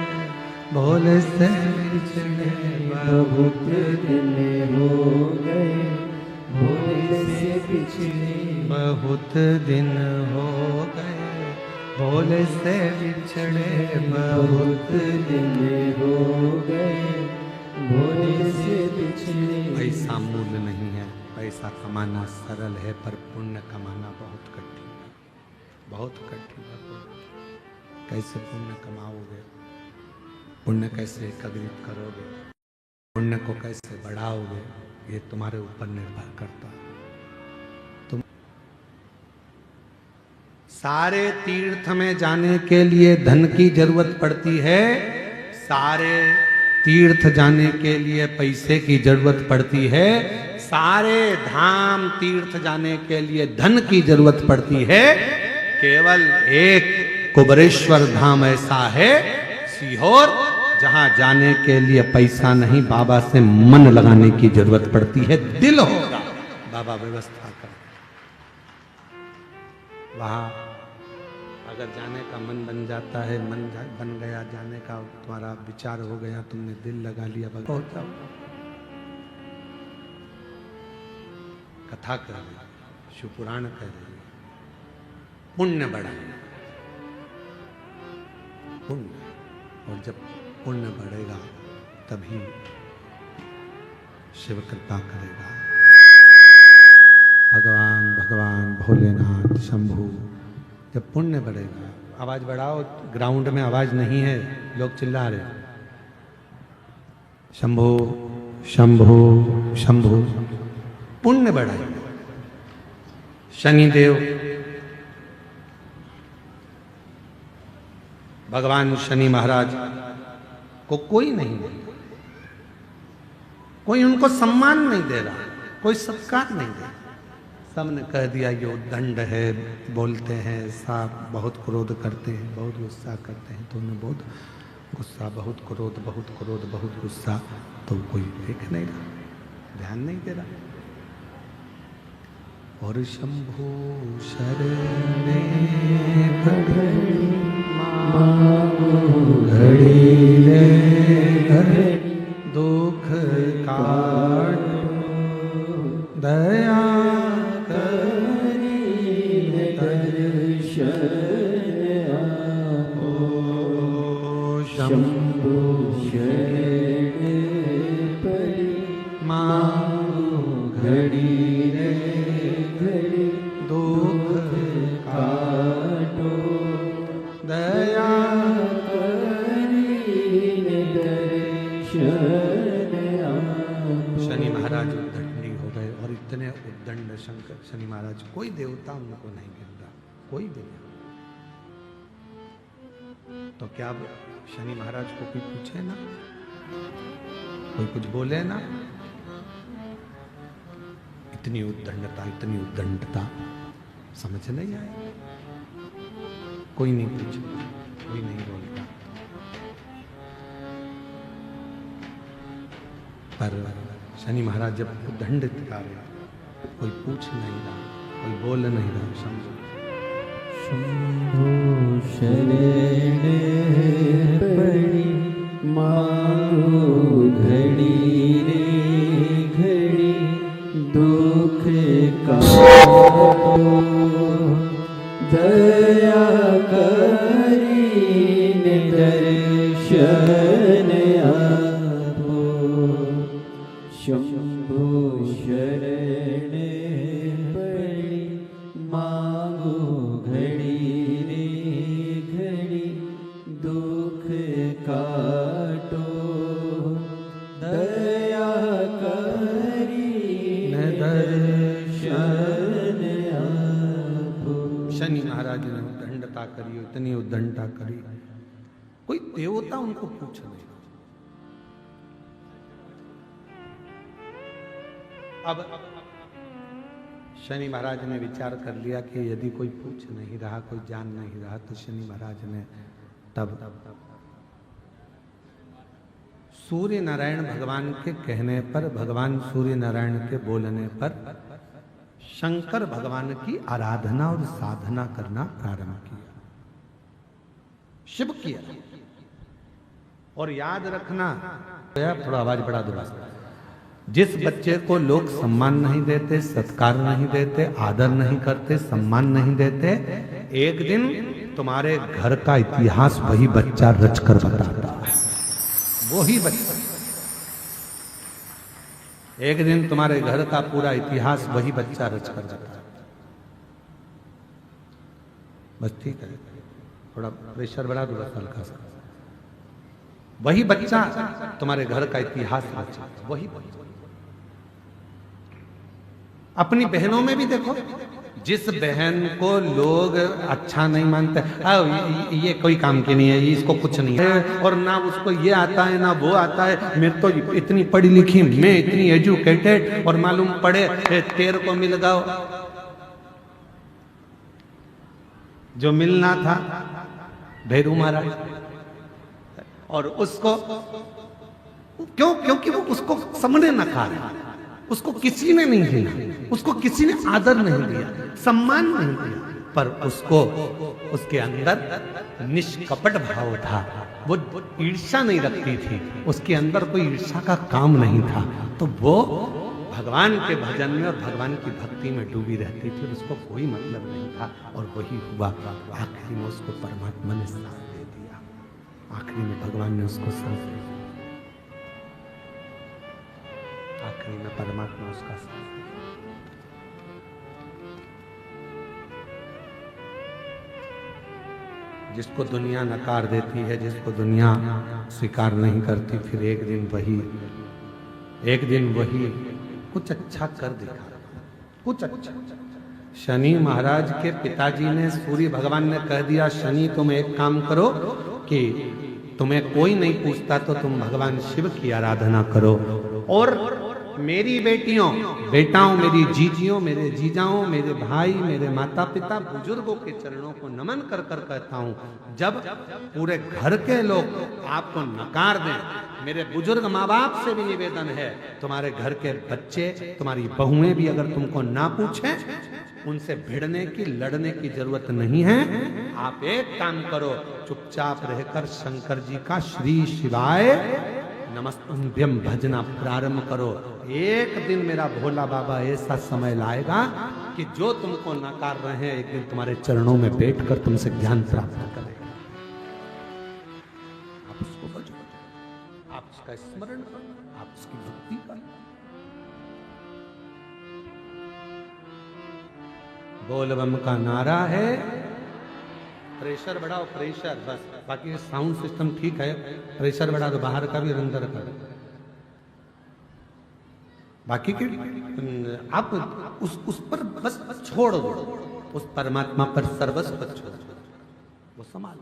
भोले से बिछड़े, बहुत दिन हो गए भोले से बिछड़े, बहुत दिन हो गए भोले से बिछड़े, बहुत दिन हो गए भोले से बिछड़े। पैसा मूल्य नहीं है, पैसा कमाना सरल है पर पुण्य कमाना बहुत कठिन है, बहुत कठिन है। कैसे पुण्य कमाओगे, पुण्य कैसे एकत्रित करोगे, पुण्य को कैसे बढ़ाओगे, ये तुम्हारे ऊपर निर्भर करता है। तुम सारे तीर्थ में जाने के लिए धन की जरूरत पड़ती है, सारे तीर्थ जाने के लिए पैसे की जरूरत पड़ती है, सारे धाम तीर्थ जाने के लिए धन की जरूरत पड़ती है। केवल एक कुबरेश्वर धाम ऐसा है सीहोर, जहां जाने के लिए पैसा नहीं, बाबा से मन लगाने की जरूरत पड़ती है। दिल होगा, बाबा व्यवस्था कर। वहां अगर जाने का मन बन जाता है, मन बन गया जाने का, तुम्हारा विचार हो गया, तुमने दिल लगा लिया, बहुत कथा कह रही, शिवपुराण कह रही, पुण्य बढ़ा, पुण्य, और जब पुण्य बढ़ेगा तभी शिव कृपा करेगा। भगवान भगवान भोलेनाथ शंभू, जब पुण्य बढ़ेगा। आवाज बढ़ाओ, ग्राउंड में आवाज नहीं है, लोग चिल्ला रहे। शंभू शंभू शंभू, पुण्य बढ़ाएगा। शनिदेव, भगवान शनि महाराज को कोई नहीं दे, कोई उनको सम्मान नहीं दे रहा, कोई सत्कार नहीं दे रहा। सबने कह दिया ये उद्दंड है, बोलते हैं, साफ बहुत क्रोध करते हैं, बहुत गुस्सा करते हैं, तो उन्हें बहुत गुस्सा, बहुत क्रोध, बहुत क्रोध, बहुत गुस्सा, तो कोई देख नहीं रहा, ध्यान नहीं दे रहा। और शंभू शरणे घड़ी रे घड़ी, दुख काट दया शंभू शरण पड़ी, मांगो घड़ी रे घड़ी, दुख काटो दया करीने दर्शन आपो। शनि महाराज उद्दंडी हो गए, और इतने उद्दंड शंकर शनि महाराज, कोई देवता उनको नहीं गिर रहा, कोई भी नहीं। तो क्या शनि महाराज को कोई पूछे ना, कोई कुछ बोले ना? इतनी उद्दंडता समझ नहीं आए, कोई नहीं पूछता, कोई नहीं बोलता। पर शनि महाराज जब उद्दंडित कर रहे, कोई पूछ नहीं रहा, कोई बोल नहीं रहा। समझो, शंभू शरण पड़ी, मांगो घड़ी रे घड़ी, दुख काटो दया करीने दर्शन आपो। शंभू शरण पड़ी, मांगो घड़ी रे घड़ी, दुख काटो दया करी दर्शन आपो। शनि महाराज ने उद्दंडता करी, इतनी उद्दंडता करी, कोई देवता उनको पूछ नहीं। अब शनि महाराज ने विचार कर लिया कि यदि कोई पूछ नहीं रहा, कोई जान नहीं रहा, तो शनि महाराज ने तब सूर्य नारायण भगवान के कहने पर, भगवान सूर्य नारायण के बोलने पर शंकर भगवान की आराधना और साधना करना प्रारंभ किया, शिव किया। और याद रखना, थोड़ा आवाज बढ़ा दो, जिस बच्चे को लोग सम्मान नहीं देते, सत्कार नहीं देते, आदर नहीं करते, सम्मान नहीं देते, एक दिन तुम्हारे घर का इतिहास वही बच्चा रच कर बताता है। वही बच्चा एक दिन तुम्हारे घर का पूरा इतिहास वही बच्चा रच कर बताता है। बस ठीक है, थोड़ा प्रेशर बढ़ा दो बस हल्का सा। वही बच्चा तुम्हारे घर का इतिहास रचा, वही बच्चा। अपनी बहनों में भी देखो, जिस बहन को लोग अच्छा नहीं मानते, ये कोई काम की नहीं है, इसको कुछ नहीं है, और ना उसको ये आता है ना वो आता है, मैं तो इतनी पढ़ी लिखी, मैं इतनी एजुकेटेड, और मालूम पड़े तेरे को मिल गया जो मिलना था भैरू महाराज, और उसको क्यों? क्योंकि वो उसको समझने न खा रहा, उसको किसी ने नहीं दिया, उसको किसी ने आदर नहीं दिया, सम्मान नहीं दिया, पर उसको उसके अंदर निष्कपट भाव था, वो ईर्ष्या नहीं रखती थी, उसके अंदर कोई ईर्ष्या का काम नहीं था, तो वो भगवान के भजन में और भगवान की भक्ति में डूबी रहती थी, और उसको कोई मतलब नहीं था। और वही हुआ, आखिरी में उसको परमात्मा ने साथ दे दिया, आखिरी में भगवान ने उसको साथ दे दिया, आखिरी में परमात्मा उसका साथ। जिसको दुनिया नकार देती है, जिसको दुनिया स्वीकार नहीं करती, फिर एक दिन वही कुछ अच्छा कर दिखा, कुछ अच्छा। शनि महाराज के पिताजी ने, सूर्य भगवान ने कह दिया, शनि तुम एक काम करो कि तुम्हें कोई नहीं पूछता तो तुम भगवान शिव की आराधना करो, और मेरी बेटाओं, मेरी जीजियों, मेरे जीजाओं, मेरे भाई, मेरे माता पिता, बुजुर्गों के चरणों को नमन कर कर कहता हूं, जब पूरे घर के लोग आपको नकार दें, मेरे बुजुर्ग माँ बाप से भी निवेदन है, तुम्हारे घर के बच्चे, तुम्हारी बहुएं भी अगर तुमको ना पूछें, उनसे भिड़ने की, लड़ने की जरूरत नहीं है। आप एक काम करो, चुपचाप रहकर शंकर जी का श्री शिवाय नमस्तुभ्यं भजना प्रारंभ करो। एक दिन मेरा भोला बाबा ऐसा समय लाएगा कि जो तुमको नकार रहे हैं, एक दिन तुम्हारे चरणों में बैठकर तुमसे ज्ञान प्राप्त करेगा। आप उसको भजो, आप उसका स्मरण करो, आप उसकी भक्ति करो। बोल बम का नारा है, प्रेशर बढ़ाओ, प्रेशर बस, बाकी साउंड सिस्टम ठीक है, प्रेशर बढ़ा दो, बाहर का भी अंदर का, बाकी के आप उस पर बस छोड़ दो, उस परमात्मा पर सर्वस्व छोड़ दो, वो संभाल।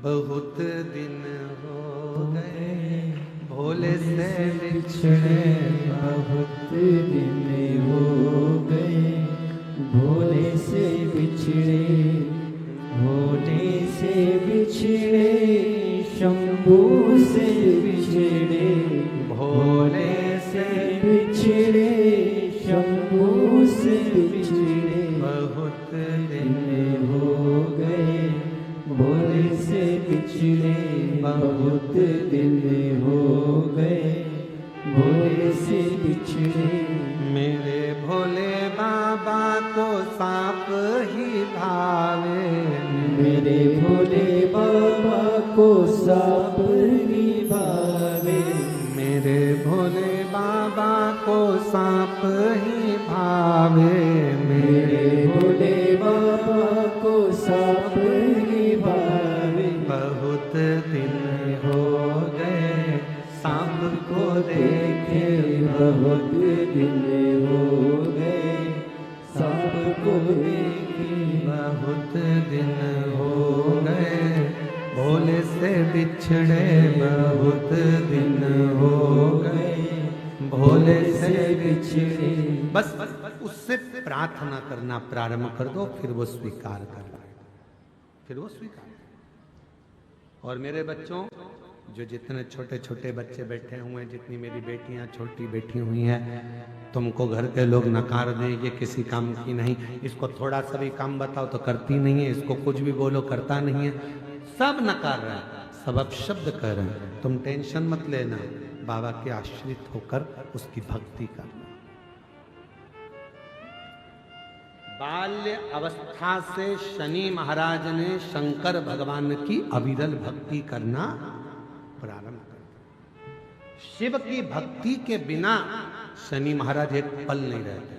बहुत दिन हो गए भोले से बिछड़े, बहुत दिन हो गए भोले से बिछड़े, भोले से बिछड़े, शंभू से बिछड़े, भोले से बिछड़े, शंभू से बिछड़े, बहुत दिन हो गए भोले से बिछड़े, बहुत दिन हो गए भोले से बिछड़े। मेरे भोले बाबा को सांप ही भावे, मेरे भोले बाबा को सांप ही भावे, मेरे भोले बाबा को सांप ही भावे, मेरे भोले बाबा को सांप ही भावे। बहुत दिन हो गए सांप को देखे बहुत दिन हो गए सांप को देखे। बहुत दिन हो गए भोले से बिछड़े, बहुत दिन हो गए भोले से बिछड़े। बस उससे प्रार्थना करना प्रारंभ कर दो, फिर वो स्वीकार कर लेगा, फिर वो स्वीकार। और मेरे बच्चों, जो जितने छोटे छोटे बच्चे बैठे हुए हैं, जितनी मेरी बेटियां छोटी बैठी हुई हैं, तुमको घर के लोग नकार दें ये किसी काम की नहीं, इसको थोड़ा सा भी काम बताओ तो करती नहीं है, इसको कुछ भी बोलो करता नहीं है, सब नकार रहे हैं, सब अपशब्द कह रहे हैं। तुम टेंशन मत लेना, बाबा के आश्रित होकर उसकी भक्ति करना। बाल्य अवस्था से शनि महाराज ने शंकर भगवान की अविरल भक्ति करना प्रारंभ कर। शिव की भक्ति के बिना शनि महाराज एक पल नहीं रहते।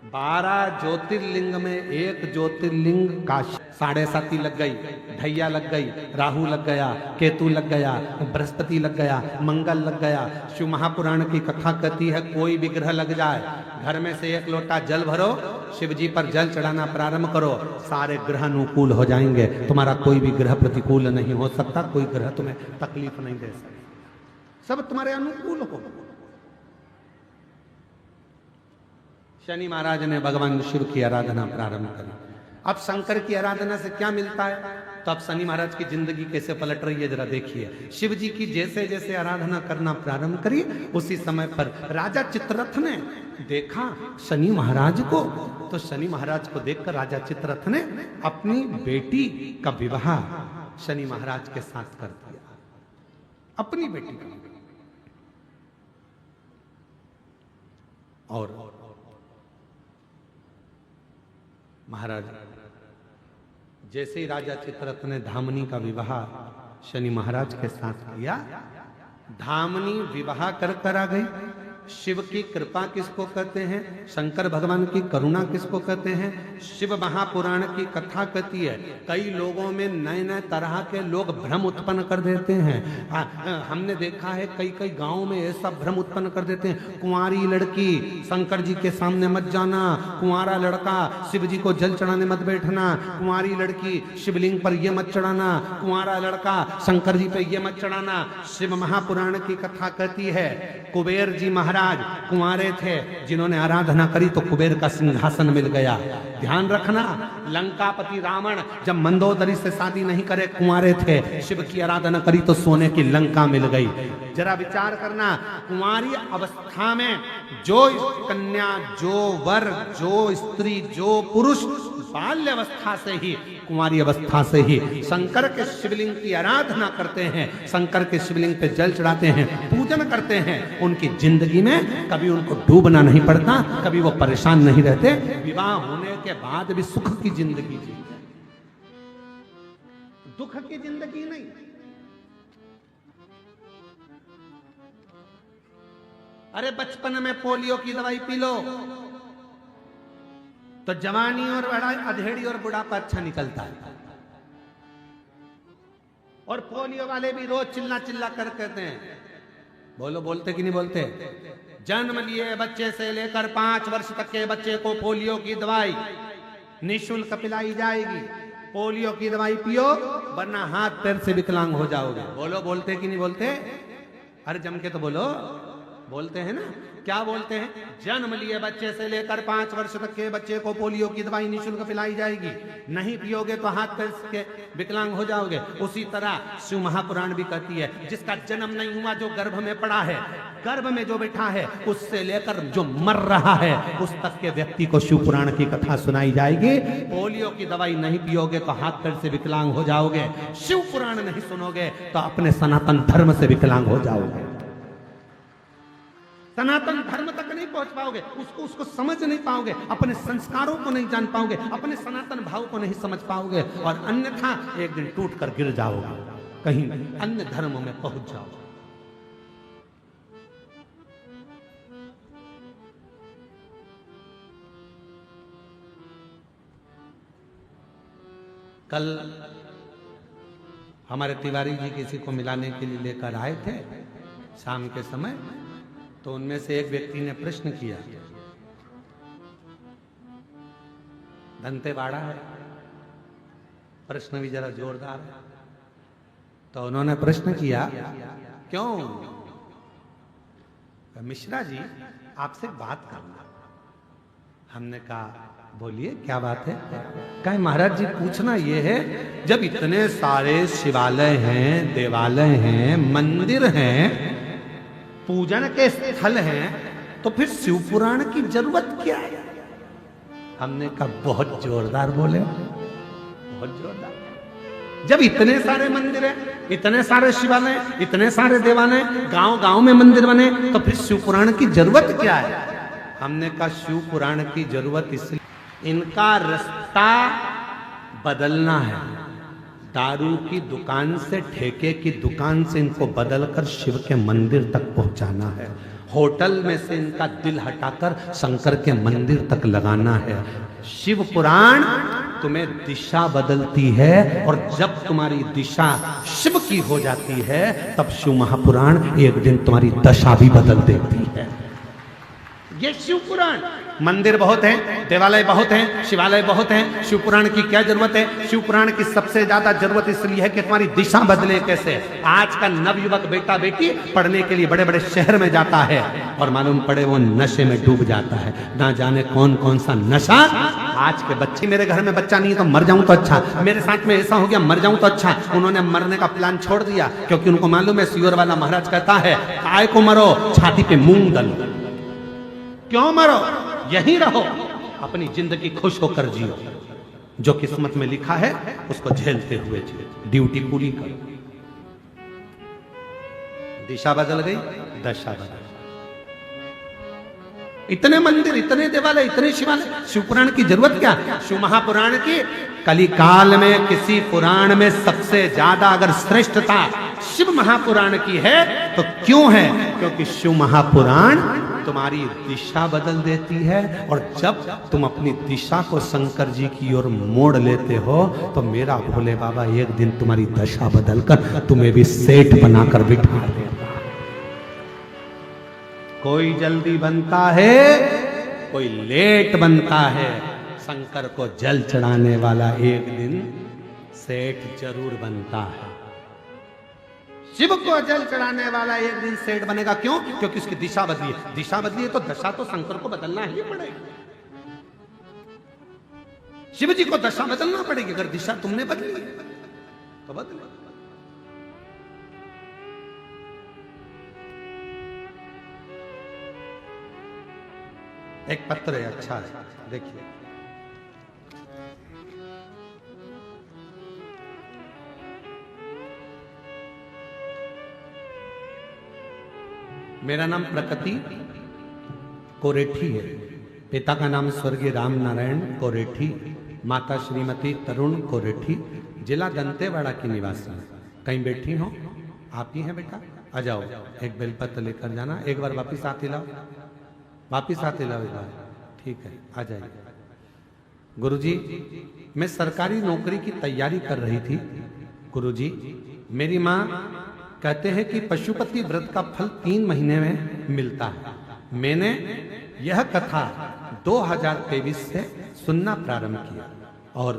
12 ज्योतिर्लिंग में एक ज्योतिर्लिंग काशी, 7.5 लग गई, ढैया लग गई, राहु लग गया, केतु लग गया, बृहस्पति लग गया, मंगल लग गया। शिव महापुराण की कथा कहती है कोई भी ग्रह लग जाए, घर में से एक लोटा जल भरो, शिव जी पर जल चढ़ाना प्रारंभ करो, सारे ग्रह अनुकूल हो जाएंगे। तुम्हारा कोई भी ग्रह प्रतिकूल नहीं हो सकता, कोई ग्रह तुम्हें तकलीफ नहीं दे सकता, सब तुम्हारे अनुकूल हो। शनि महाराज ने भगवान शिव की आराधना प्रारंभ करी। अब शंकर की आराधना से क्या मिलता है, तो अब शनि महाराज की जिंदगी कैसे पलट रही है जरा देखिए। शिव जी की जैसे जैसे आराधना करना प्रारंभ करी, उसी समय पर राजा चित्ररथ ने देखा शनि महाराज को, तो शनि महाराज को देखकर राजा चित्ररथ ने अपनी बेटी का विवाह शनि महाराज के साथ कर दिया, अपनी बेटी का। और महाराज जैसे ही राजा चित्ररथ ने धामनी का विवाह शनि महाराज के साथ किया, धामनी विवाह कर आ गई। शिव की कृपा किसको कहते हैं, शंकर भगवान की करुणा किसको कहते हैं, शिव महापुराण की कथा कहती है। कई लोगों में नए नए तरह के लोग भ्रम उत्पन्न कर देते हैं। हमने देखा है कई कई गांवों में ऐसा भ्रम उत्पन्न कर देते हैं, कुंवारी लड़की शंकर जी के सामने मत जाना, कुंवारा लड़का शिव जी को जल चढ़ाने मत बैठना, कुंवारी लड़की शिवलिंग पर ये मत चढ़ाना, कुंवारा लड़का शंकर जी पे ये मत चढ़ाना। शिव महापुराण की कथा कहती है कुबेर जी महाराज कुंवारे थे, जिन्होंने आराधना करी तो कुबेर का सिंहासन मिल गया। ध्यान रखना, लंकापति रावण जब मंदोदरी से शादी नहीं करे, कुंवारे थे, शिव की आराधना करी तो सोने की लंका मिल गई। जरा विचार करना, कुंवारी अवस्था में जो कन्या, जो वर, जो स्त्री, जो पुरुष बाल्य अवस्था से ही, कुंवारी अवस्था से ही शंकर के शिवलिंग की आराधना करते हैं, शंकर के शिवलिंग पे जल चढ़ाते हैं, पूजन करते हैं, उनकी जिंदगी में कभी उनको डूबना नहीं पड़ता, कभी वो परेशान नहीं रहते। विवाह होने के बाद भी सुख की जिंदगी जीते, दुख की जिंदगी नहीं। अरे बचपन में पोलियो की दवाई पी लो तो जवानी और अधेड़ी और बुढ़ापा अच्छा निकलता है। और पोलियो वाले भी रोज चिल्ला चिल्ला कर कहते हैं, बोलो बोलते कि नहीं बोलते, जन्म लिए बच्चे से लेकर 5 वर्ष तक के बच्चे को पोलियो की दवाई निःशुल्क पिलाई जाएगी। पोलियो की दवाई पियो वरना हाथ पैर से विकलांग हो जाओगे। बोलो बोलते कि नहीं बोलते, अरे जम के तो बोलो, बोलते हैं ना, क्या बोलते हैं, जन्म लिए बच्चे से लेकर 5 वर्ष तक के बच्चे को पोलियो की दवाई निःशुल्क पिलाई जाएगी, नहीं पियोगे तो हाथ पैर के विकलांग हो जाओगे। उसी तरह शिव महापुराण भी कहती है, जिसका जन्म नहीं हुआ, जो गर्भ में पड़ा है, गर्भ में जो बैठा है, उससे लेकर जो मर रहा है उस तक के व्यक्ति को शिव पुराण की कथा सुनाई जाएगी। पोलियो की दवाई नहीं पियोगे तो हाथ पैर से विकलांग हो जाओगे, शिव पुराण नहीं सुनोगे तो अपने सनातन धर्म से विकलांग हो जाओगे, सनातन धर्म तक नहीं पहुंच पाओगे, उसको समझ नहीं पाओगे, अपने संस्कारों को नहीं जान पाओगे, अपने सनातन भाव को नहीं समझ पाओगे, और अन्यथा एक दिन टूट कर गिर जाओगे, कहीं अन्य धर्मों में पहुंच जाओगे। कल हमारे तिवारी जी किसी को मिलाने के लिए लेकर आए थे शाम के समय, तो उनमें से एक व्यक्ति ने प्रश्न किया, दंतेवाड़ा है, प्रश्न भी जरा जोरदार है। तो उन्होंने प्रश्न किया, क्यों? मिश्रा जी आपसे बात करना। हमने कहा बोलिए क्या बात है? कहे महाराज जी पूछना ये है, जब इतने सारे शिवालय हैं, देवालय हैं, मंदिर हैं, पूजन के स्थल हैं, तो फिर शिव पुराण की जरूरत क्या है? हमने कहा बहुत जोरदार बोले, बहुत जोरदार। जब इतने सारे मंदिर हैं, इतने सारे शिवालय, इतने सारे देवालय, गांव गांव में मंदिर बने, तो फिर शिव पुराण की जरूरत क्या है? हमने कहा शिव पुराण की जरूरत इसलिए, इनका रास्ता बदलना है। दारू की दुकान से ठेके की दुकान से इनको बदलकर शिव के मंदिर तक पहुंचाना है। होटल में से इनका दिल हटाकर शंकर के मंदिर तक लगाना है। शिव पुराण तुम्हें दिशा बदलती है, और जब तुम्हारी दिशा शिव की हो जाती है, तब शिव महापुराण एक दिन तुम्हारी दशा भी बदल देती है। ये शिव पुराण, मंदिर बहुत हैं, देवालय बहुत हैं, शिवालय बहुत हैं, शिव पुराण की क्या जरूरत है? शिव पुराण की सबसे ज्यादा जरूरत इसलिए है कि तुम्हारी दिशा बदले कैसे। आज का नवयुवक बेटा बेटी पढ़ने के लिए बड़े बड़े शहर में जाता है, और मालूम पड़े वो नशे में डूब जाता है, ना जाने कौन कौन सा नशा। आज के बच्चे, मेरे घर में बच्चा नहीं है तो मर जाऊं तो अच्छा, मेरे साथ में ऐसा हो गया मर जाऊं तो अच्छा। उन्होंने मरने का प्लान छोड़ दिया, क्योंकि उनको मालूम है सियोर वाला महाराज कहता है, काय को मरो, छाती पे मूंग दलो। क्यों मरो, यहीं रहो, अपनी जिंदगी खुश होकर जियो। जो किस्मत में लिखा है उसको झेलते हुए जियो, ड्यूटी पूरी करो। दिशा बदल गई, दशा बदल गई। इतने मंदिर, इतने देवालय, इतने शिवालय, शिव पुराण की जरूरत क्या? शिव महापुराण की कली काल में किसी पुराण में सबसे ज्यादा अगर श्रेष्ठता शिव महापुराण की है तो क्यों है? क्योंकि शिव महापुराण तुम्हारी दिशा बदल देती है, और जब तुम अपनी दिशा को शंकर जी की ओर मोड़ लेते हो, तो मेरा भोले बाबा एक दिन तुम्हारी दशा बदलकर तुम्हें भी सेठ बनाकर बिठा देगा। कोई जल्दी बनता है, कोई लेट बनता है। शंकर को जल चढ़ाने वाला एक दिन सेठ जरूर बनता है। शिव को जल चढ़ाने वाला एक दिन सेठ बनेगा। क्यों? क्योंकि उसकी दिशा बदली है। दिशा बदली है तो दशा तो शंकर को बदलना ही पड़ेगी। शिव जी को दशा बदलना पड़ेगी। अगर दिशा तुमने बदली तो बदली। एक पत्र है, अच्छा है, देखिए। मेरा नाम प्रकृति कोरेठी है। पिता का नाम स्वर्गीय राम नारायण कोरेठी, माता श्रीमती तरुण कोरेठी, जिला दंतेवाड़ा की निवासी है। कहीं बैठी हो? आप ही हैं बेटा? आ जाओ, एक बेलपत्र लेकर जाना। एक बार वापिस आते लाओ, वापिस आते लाओ एक बार। ठीक है, आ जाइए। गुरुजी, मैं सरकारी नौकरी की तैयारी कर रही थी। गुरुजी, मेरी माँ कहते हैं कि पशुपति व्रत का फल 3 महीने में मिलता है। मैंने यह कथा 2023 से सुनना प्रारंभ किया, और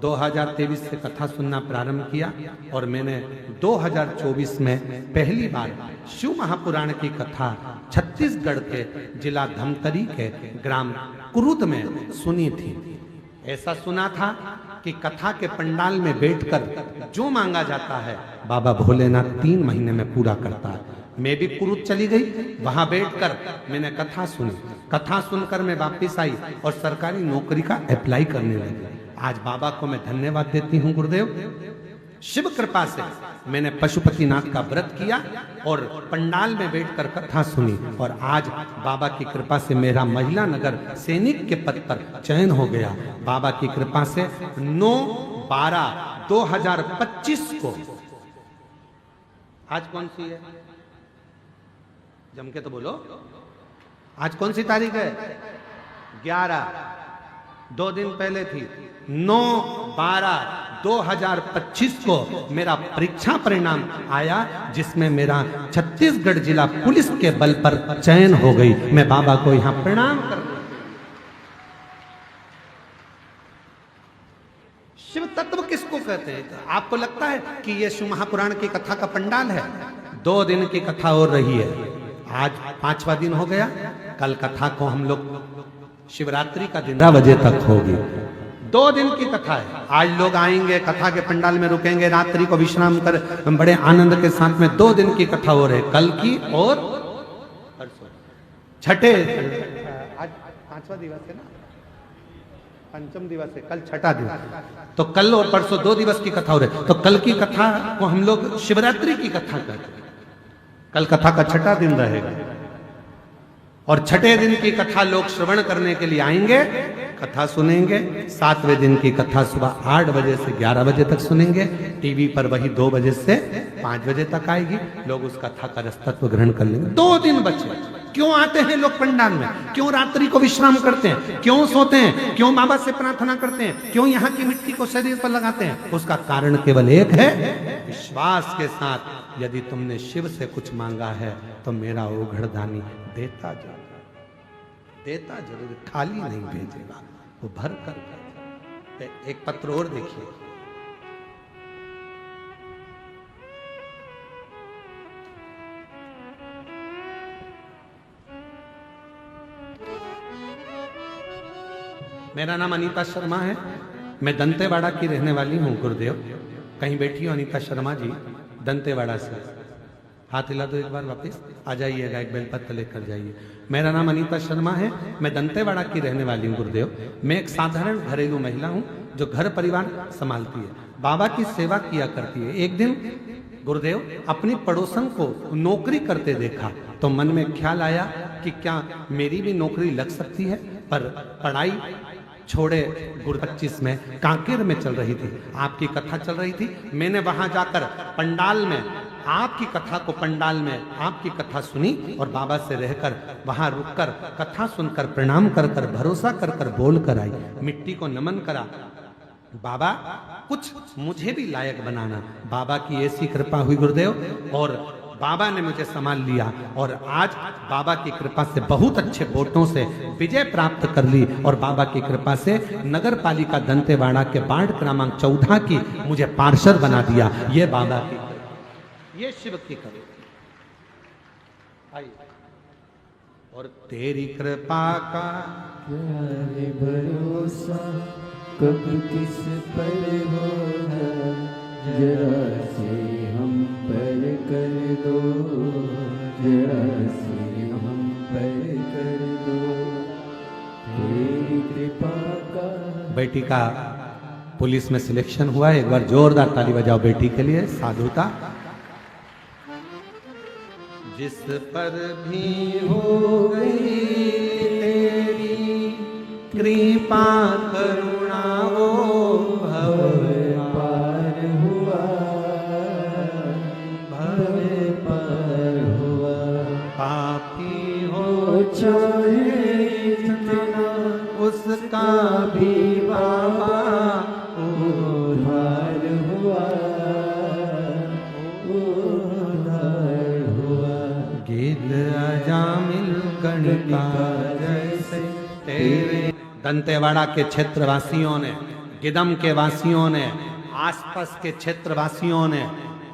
2023 से कथा सुनना प्रारंभ किया, और मैंने 2024 में पहली बार शिव महापुराण की कथा छत्तीसगढ़ के जिला धमतरी के ग्राम कुरुद में सुनी थी। ऐसा सुना था कि कथा के पंडाल में बैठकर जो मांगा जाता है बाबा भोलेनाथ 3 महीने में पूरा करता है। मैं भी कुरुद चली गई, वहां बैठकर मैंने कथा सुनी। कथा सुनकर मैं वापिस आई और सरकारी नौकरी का अप्लाई करने लगी। आज बाबा को मैं धन्यवाद देती हूँ। गुरुदेव, शिव कृपा से मैंने पशुपतिनाथ का व्रत किया और पंडाल में बैठकर कथा सुनी, और आज बाबा की कृपा से मेरा महिला नगर सैनिक के पद पर चयन हो गया। बाबा की कृपा से 9/12/2025 को, आज कौन सी है? जम के तो बोलो, आज कौन सी तारीख है? 11, 2 दिन पहले थी। 9/12 2025 को मेरा परीक्षा परिणाम आया, जिसमें मेरा छत्तीसगढ़ जिला पुलिस के बल पर चयन हो गई। मैं बाबा को यहां प्रणाम कर, शिव तत्व किसको कहते हैं? आपको लगता है कि ये शिव महापुराण की कथा का पंडाल है? 2 दिन की कथा हो रही है, आज 5वां दिन हो गया। कल कथा को हम लोग शिवरात्रि का दिन 11 बजे तक होगी। 2 दिन की कथा है। आज लोग आएंगे, कथा के पंडाल में रुकेंगे, रात्रि को विश्राम कर बड़े आनंद के साथ में 2 दिन की कथा हो रही, कल की और छठे, आज 5वां दिवस है ना, पंचम दिवस है, कल छठा दिवस, तो कल और परसों 2 दिवस की कथा हो रही। तो कल की कथा को हम लोग शिवरात्रि की कथा कहते हैं। कल कथा का छठा दिन रहेगा और छठे दिन की कथा लोग श्रवण करने के लिए आएंगे, कथा सुनेंगे। 7वें दिन की कथा सुबह 8 बजे से 11 बजे तक सुनेंगे। टीवी पर वही 2 बजे से 5 बजे तक आएगी। लोग उस कथा का रसतत्व ग्रहण कर लेंगे। 2 दिन बचे। क्यों आते हैं लोग पंडाल में? क्यों रात्रि को विश्राम करते हैं? क्यों सोते हैं? क्यों बाबा से प्रार्थना करते हैं? क्यों यहाँ की मिट्टी को शरीर पर लगाते हैं? उसका कारण केवल एक है, विश्वास के साथ यदि तुमने शिव से कुछ मांगा है तो मेरा वो घड़दानी देता जा, देता जरूर, खाली नहीं भेजेगा, वो भर कर। एक पत्र और देखिए, मेरा नाम अनीता शर्मा है, मैं दंतेवाड़ा की रहने वाली हूँ। गुरुदेव कहीं बैठी हो अनीता शर्मा जी, दंतेवाड़ा से, हाथ हिला दो एक बार, वापस आ जाइएगा, एक बेलपत्र लेकर जाइए। मेरा नाम अनीता शर्मा है, मैं दंतेवाड़ा की रहने वाली हूँ। गुरुदेव मैं एक साधारण घरेलू महिला हूँ जो घर परिवार संभालती है, बाबा की सेवा किया करती है। एक दिन गुरुदेव अपनी पड़ोसन को नौकरी करते देखा तो मन में ख्याल आया कि क्या मेरी भी नौकरी लग सकती है। पर पढ़ाई छोड़े 25 में कांकेर में चल रही थी, आपकी कथा चल रही थी। मैंने वहां जाकर पंडाल में आपकी कथा को, पंडाल में आपकी कथा सुनी और बाबा से रहकर वहां रुककर कथा सुनकर प्रणाम कर कर, भरोसा कर कर बोल कर आई, मिट्टी को नमन करा। बाबा कुछ मुझे भी लायक बनाना। बाबा की ऐसी कृपा हुई गुरुदेव, और बाबा ने मुझे संभाल लिया और आज बाबा की कृपा से बहुत अच्छे वोटों से विजय प्राप्त कर ली। और बाबा की कृपा से नगर पालिका दंतेवाड़ा के वार्ड क्रमांक 14 की मुझे पार्षद बना दिया। ये बाबा की, ये शिव की कृपा। आइए, और तेरी कृपा का क्या है भरोसा, कब किस पर होगा, जरा से हम पर कर दो, जरा से हम पर कर दो, तेरी कृपा का। बेटी का पुलिस में सिलेक्शन हुआ है, एक बार जोरदार ताली बजाओ बेटी के लिए, साधुता। जिस पर भी हो गई तेरी कृपा करुणा, वो भव पार हुआ, भव पार हुआ। पापी हो चाहे जितना उसका भी बाबा उद्धार हुआ, उद्धार हुआ। गिल अजामिल कणिका जैसे तेरे। दंतेवाड़ा के क्षेत्रवासियों ने, गिदम के वासियों ने, आसपास के क्षेत्रवासियों ने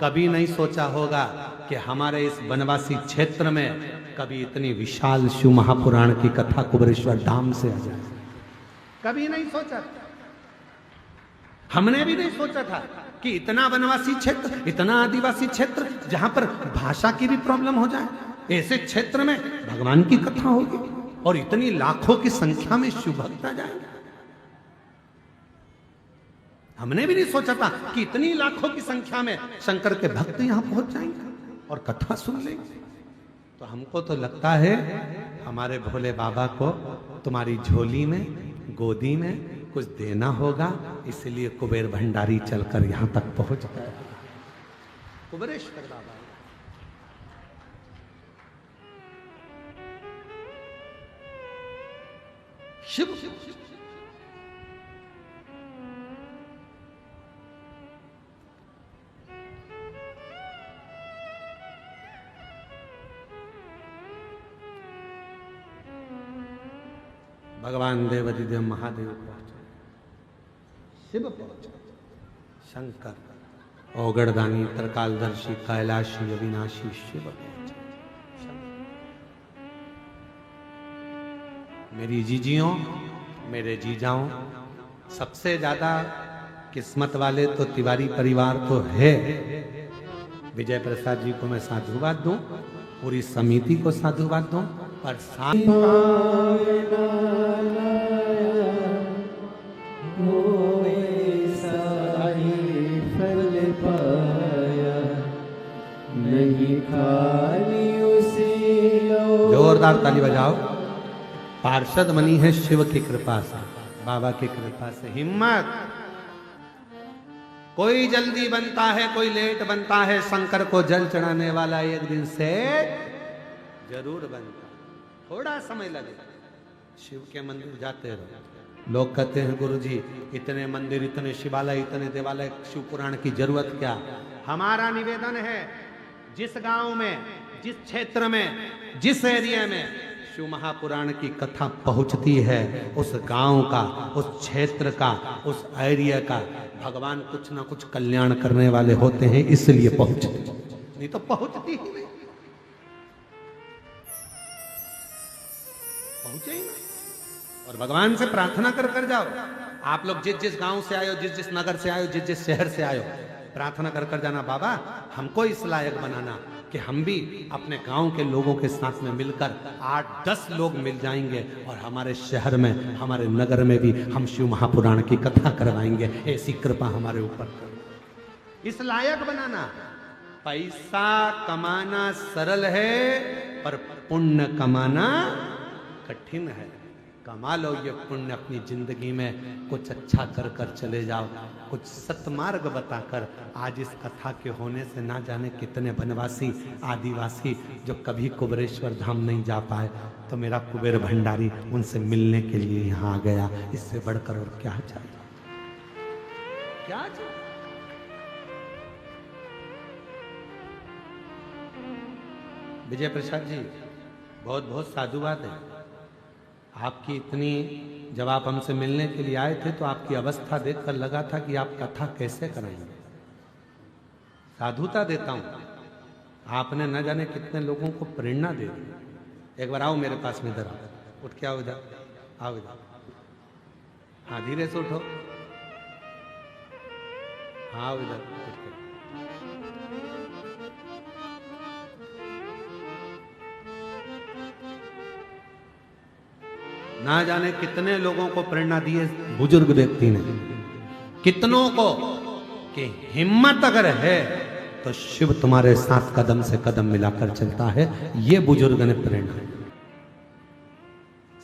कभी नहीं सोचा होगा कि हमारे इस वनवासी क्षेत्र में कभी इतनी विशाल शिव महापुराण की कथा कुबेरेश्वर धाम से आ जाए। कभी नहीं सोचा, हमने भी नहीं सोचा था कि इतना वनवासी क्षेत्र, इतना आदिवासी क्षेत्र जहां पर भाषा की भी प्रॉब्लम हो जाए, ऐसे क्षेत्र में भगवान की कथा होगी और इतनी लाखों की संख्या में शिव भक्त आ जाएंगे। हमने भी नहीं सोचा था कि इतनी लाखों की संख्या में शंकर के भक्त यहां पहुंच जाएंगे और कथा सुन लेंगे। तो हमको तो लगता है हमारे भोले बाबा को तुम्हारी झोली में, गोदी में कुछ देना होगा, इसलिए कुबेर भंडारी चलकर यहां तक पहुंच गया। कुबेरेश्वर बाबा शिव। भगवान देवाधिदेव महादेव पहुंचे, शिव पहुंचे, शंकर औगड़दानी त्रिकालदर्शी कैलाशी अविनाशी शिव पहुंचे। मेरी जीजियों, मेरे जीजाओं, सबसे ज्यादा किस्मत वाले तो तिवारी परिवार तो है। विजय प्रसाद जी को मैं साधुवाद दूं, पूरी समिति को साधुवाद दूं, पर नहीं खाली उसी जोरदार ताली बजाओ। पार्षद बनी है शिव की कृपा से, बाबा की कृपा से। हिम्मत, कोई जल्दी बनता है, कोई लेट बनता है, शंकर को जल चढ़ाने वाला एक दिन से जरूर बनता, थोड़ा समय लगेगा। शिव के मंदिर जाते रहो। लोग कहते हैं गुरुजी इतने मंदिर, इतने शिवालय, इतने देवालय, शिव पुराण की जरूरत क्या? हमारा निवेदन है, जिस गांव में, जिस क्षेत्र में, जिस एरिया में शिव महापुराण की कथा पहुंचती है, उस गांव का, उस क्षेत्र का, उस एरिया का भगवान कुछ ना कुछ कल्याण करने वाले होते हैं, इसलिए पहुंचते, नहीं तो पहुंचती ही नहीं, पहुंचे ही नहीं। और भगवान से प्रार्थना कर कर जाओ। आप लोग जिस जिस गांव से आए हो, जिस जिस नगर से आए हो, जिस जिस शहर से आए हो, प्रार्थना कर कर जाना, बाबा हमको इस लायक बनाना कि हम भी अपने गांव के लोगों के साथ में मिलकर 8-10 लोग मिल जाएंगे और हमारे शहर में, हमारे नगर में भी हम शिव महापुराण की कथा करवाएंगे। ऐसी कृपा हमारे ऊपर करो। इस लायक बनाना। पैसा कमाना सरल है, पर पुण्य कमाना कठिन है। कमा लो ये पुण्य अपनी जिंदगी में, कुछ अच्छा कर कर चले जाओ, कुछ सतमार्ग बताकर। आज इस कथा के होने से ना जाने कितने वनवासी, आदिवासी जो कभी कुबेरेश्वर धाम नहीं जा पाए, तो मेरा कुबेर भंडारी उनसे मिलने के लिए यहाँ आ गया। इससे बढ़कर और क्या चाहिए? क्या चाहिए? विजय प्रसाद जी बहुत बहुत साधुवाद है आपकी। इतनी, जब आप हमसे मिलने के लिए आए थे तो आपकी अवस्था देखकर लगा था कि आप कथा कैसे कराएंगे। साधुता देता हूं, आपने न जाने कितने लोगों को प्रेरणा दे दी। एक बार आओ मेरे पास में, इधर आओ, उठ के आओ, इधर आओ, इधर। हाँ धीरे से उठो, हाँ आओ इधर उठ के। ना जाने कितने लोगों को प्रेरणा दी है बुजुर्ग व्यक्ति ने, कितनों को, कि हिम्मत अगर है तो शिव तुम्हारे साथ कदम से कदम मिलाकर चलता है। ये बुजुर्ग ने प्रेरणा।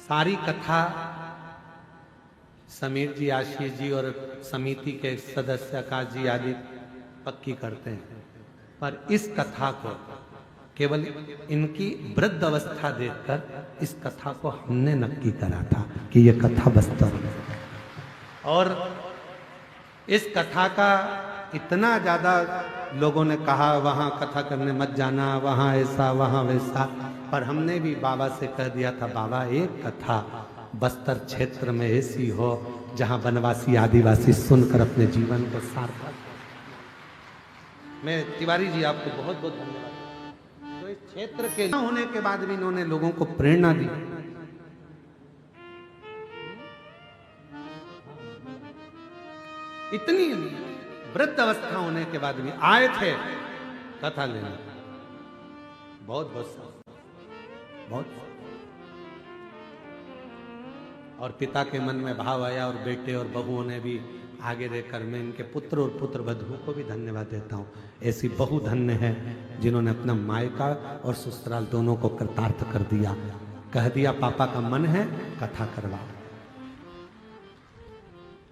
सारी कथा समीर जी, आशीष जी और समिति के सदस्य आकाश जी आदि पक्की करते हैं, पर इस कथा को केवल इनकी वृद्ध अवस्था देखकर इस कथा को हमने नक्की करा था कि यह कथा वास्तव है। और इस कथा का इतना ज्यादा लोगों ने कहा वहां कथा करने मत जाना, वहां ऐसा, वहां वैसा, पर हमने भी बाबा से कह दिया था, बाबा एक कथा बस्तर क्षेत्र में ऐसी हो जहां वनवासी आदिवासी सुनकर अपने जीवन को सार्थक। मैं तिवारी जी आपको बहुत बहुत धन्यवाद। तो इस क्षेत्र के होने के बाद भी इन्होंने लोगों को प्रेरणा दी। इतनी वृद्ध अवस्था होने के बाद भी आए थे कथा लेने। बहुत बहुत बहुत। और पिता के मन में भाव आया और बेटे और बहुओं ने भी आगे रहकर, मैं इनके पुत्र और पुत्र वधुओं को भी धन्यवाद देता हूँ। ऐसी बहु धन्य है जिन्होंने अपना मायका और ससुराल दोनों को कृतार्थ कर दिया। कह दिया पापा का मन है कथा करवाओ।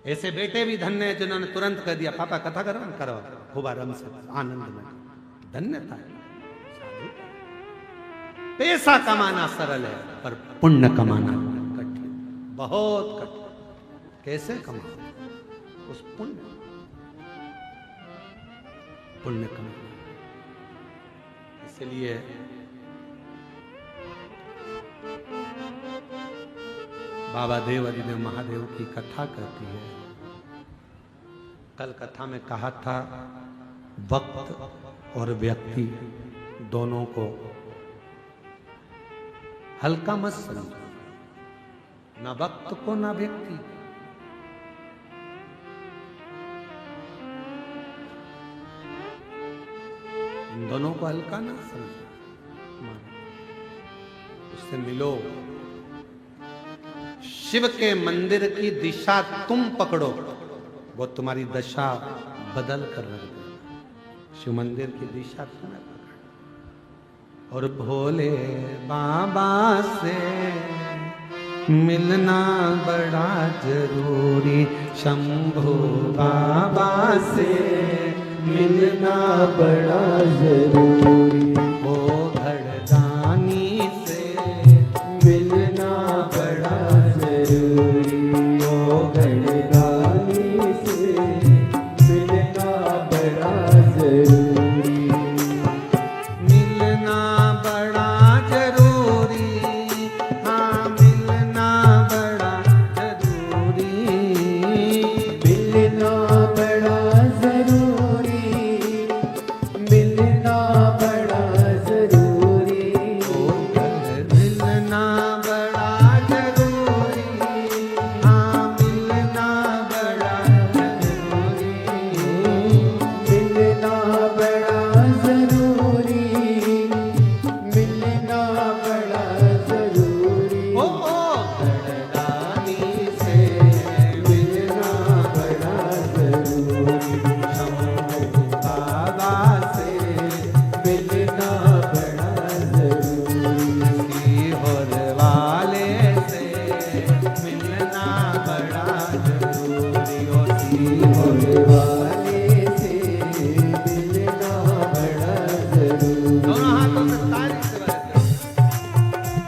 ऐसे बेटे भी धन्य है जिन्होंने तुरंत कह दिया पापा कथा करवाओ, खूब आराम से आनंद में। धन्यता है। पैसा कमाना सरल है, पर पुण्य कमाना कठिन, बहुत कठिन। कैसे कमाओ? उस पुण्य कमाना। इसलिए बाबा देव अधिदेव महादेव की कथा कहती है। कल कथा में कहा था वक्त और व्यक्ति दोनों को हल्का मत समझो, ना वक्त को ना व्यक्ति। इन दोनों को हल्का ना समझो, उससे मिलो। शिव के मंदिर की दिशा तुम पकड़ो, वो तुम्हारी दशा बदल कर रख देगा। शिव मंदिर की दिशा तुम्हें पकड़ो। और भोले बाबा से मिलना बड़ा जरूरी, शंभू बाबा से मिलना बड़ा जरूरी, ओ घड़दानी से मिलना बड़ा जरूरी, ओ घड़दानी से मिलना बड़ा जरूरी, मिलना बड़ा जरूरी, हाँ मिलना बड़ा जरूरी, मिलना बड़ा जरूरी, मिलना बड़ा जरूरी, ओ मिलना बड़ा जरूरी, हाँ मिलना बड़ा जरूरी, मिलना बड़ा जरूरी, मिलना बड़ा जरूरी, ओ घड़दानी से मिलना बड़ा जरूरी, शंभू बाबा से मिलना बड़ा जरूरी, सीहोर वाले से मिलना बड़ा जरूरी, ओ सीहोर होने वाले से मिलना बड़ा जरूरी। दोनों हाथों से ताली से बजाते हैं।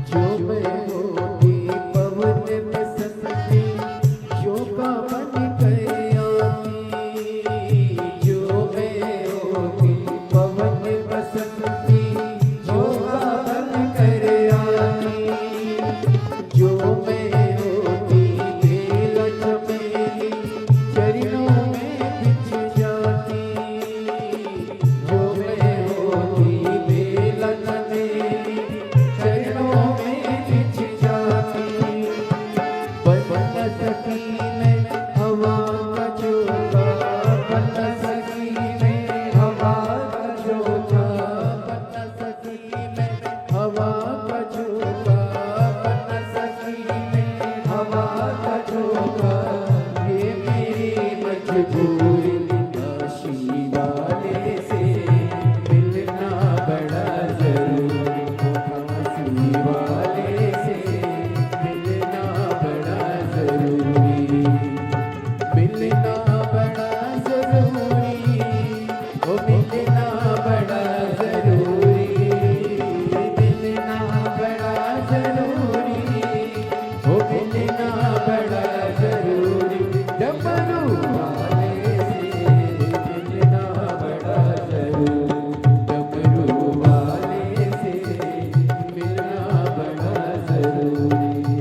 जो मैं होती पवन में ससती, जो का बन कर आती, जो मैं होती पवन में ससती, जो का बन कर आती, जो मैं होती बेल चमेली, चरणों में बिछ जाती, जो मैं होती बेल चमेली, चरणों में बिछ जाती, बन सकी मैं हवा का झोंका, बन सकी मैं हवा का झोंका, बन सकी मैं हवा का झोंका, बन सकी मैं हवा का झोंका, ये मेरी मजबूरी, काशी वाले से मिलना बड़ा जरूरी, काशी वाले से मिलना बड़ा जरूरी, मिलना बड़ा जरूरी, ओ मिलना बड़ा जरूरी, मिलना बड़ा जरूरी, ओ मिलना बड़ा जरूरी, डमरू वाले से मिलना बड़ा जरूरी, डमरू वाले से मिलना बड़ा जरूरी।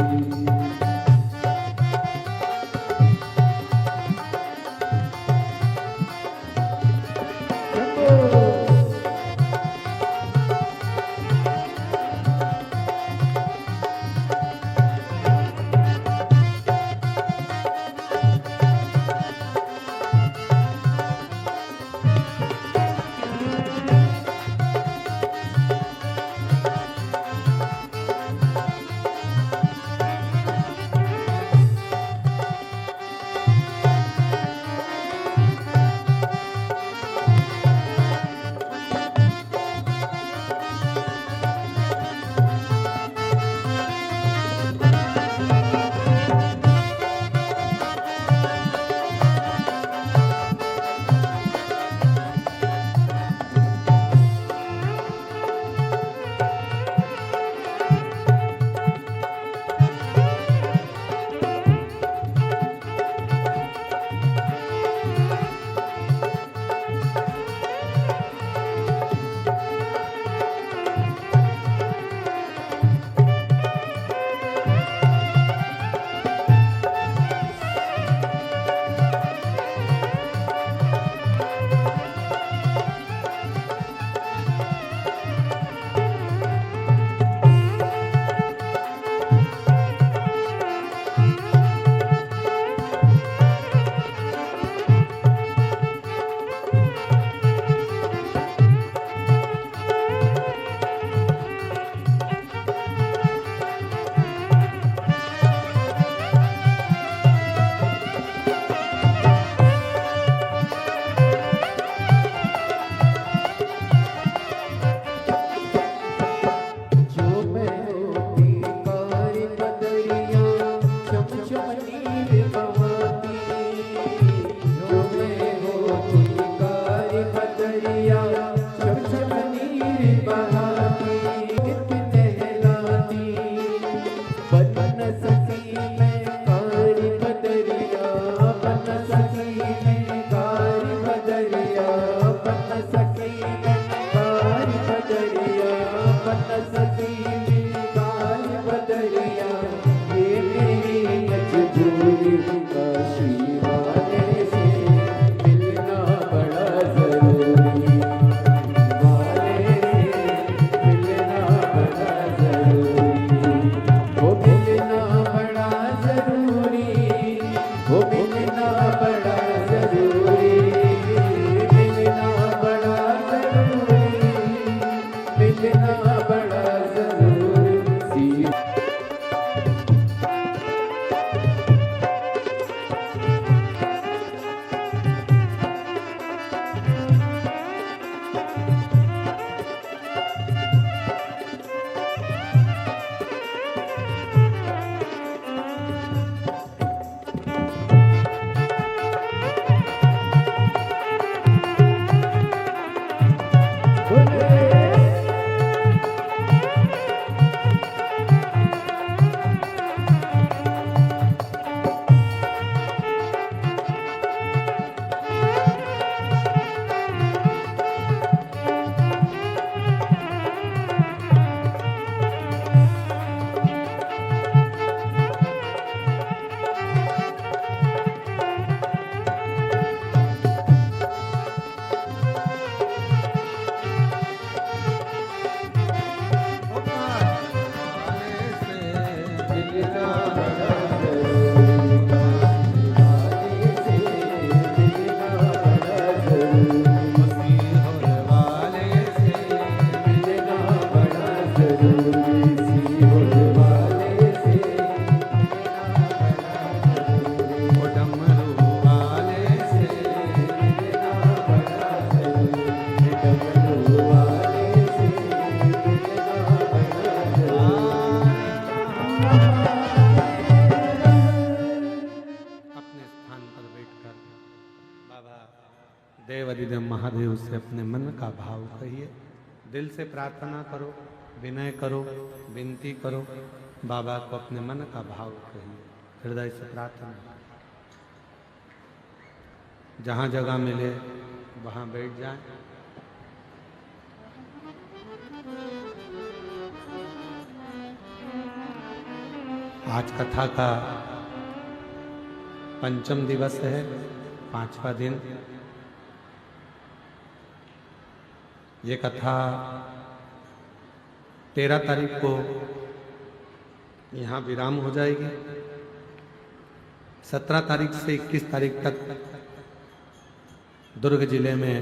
मिलना बड़ा जरूरी वाले से मिलना बड़ा जरूरी सीहोर वाले से मिलना बड़ा जरूरी सीहोर वाले से ओ डमरू वाले से मिलना बड़ा जरूरी डमरू वाले से मिलना बड़ा अपने स्थान पर बैठकर बाबा देव अधिदेव महादेव से अपने मन का भाव कहिए, दिल से प्रार्थना करो, विनय करो, विनती करो, बाबा को अपने मन का भाव कहिए, हृदय से प्रार्थना करो। जहाँ जगह मिले वहाँ बैठ जाए। आज कथा का पंचम दिवस है, 5वां दिन। ये कथा 13 तारीख को यहाँ विराम हो जाएगी। 17 तारीख से 21 तारीख तक दुर्ग जिले में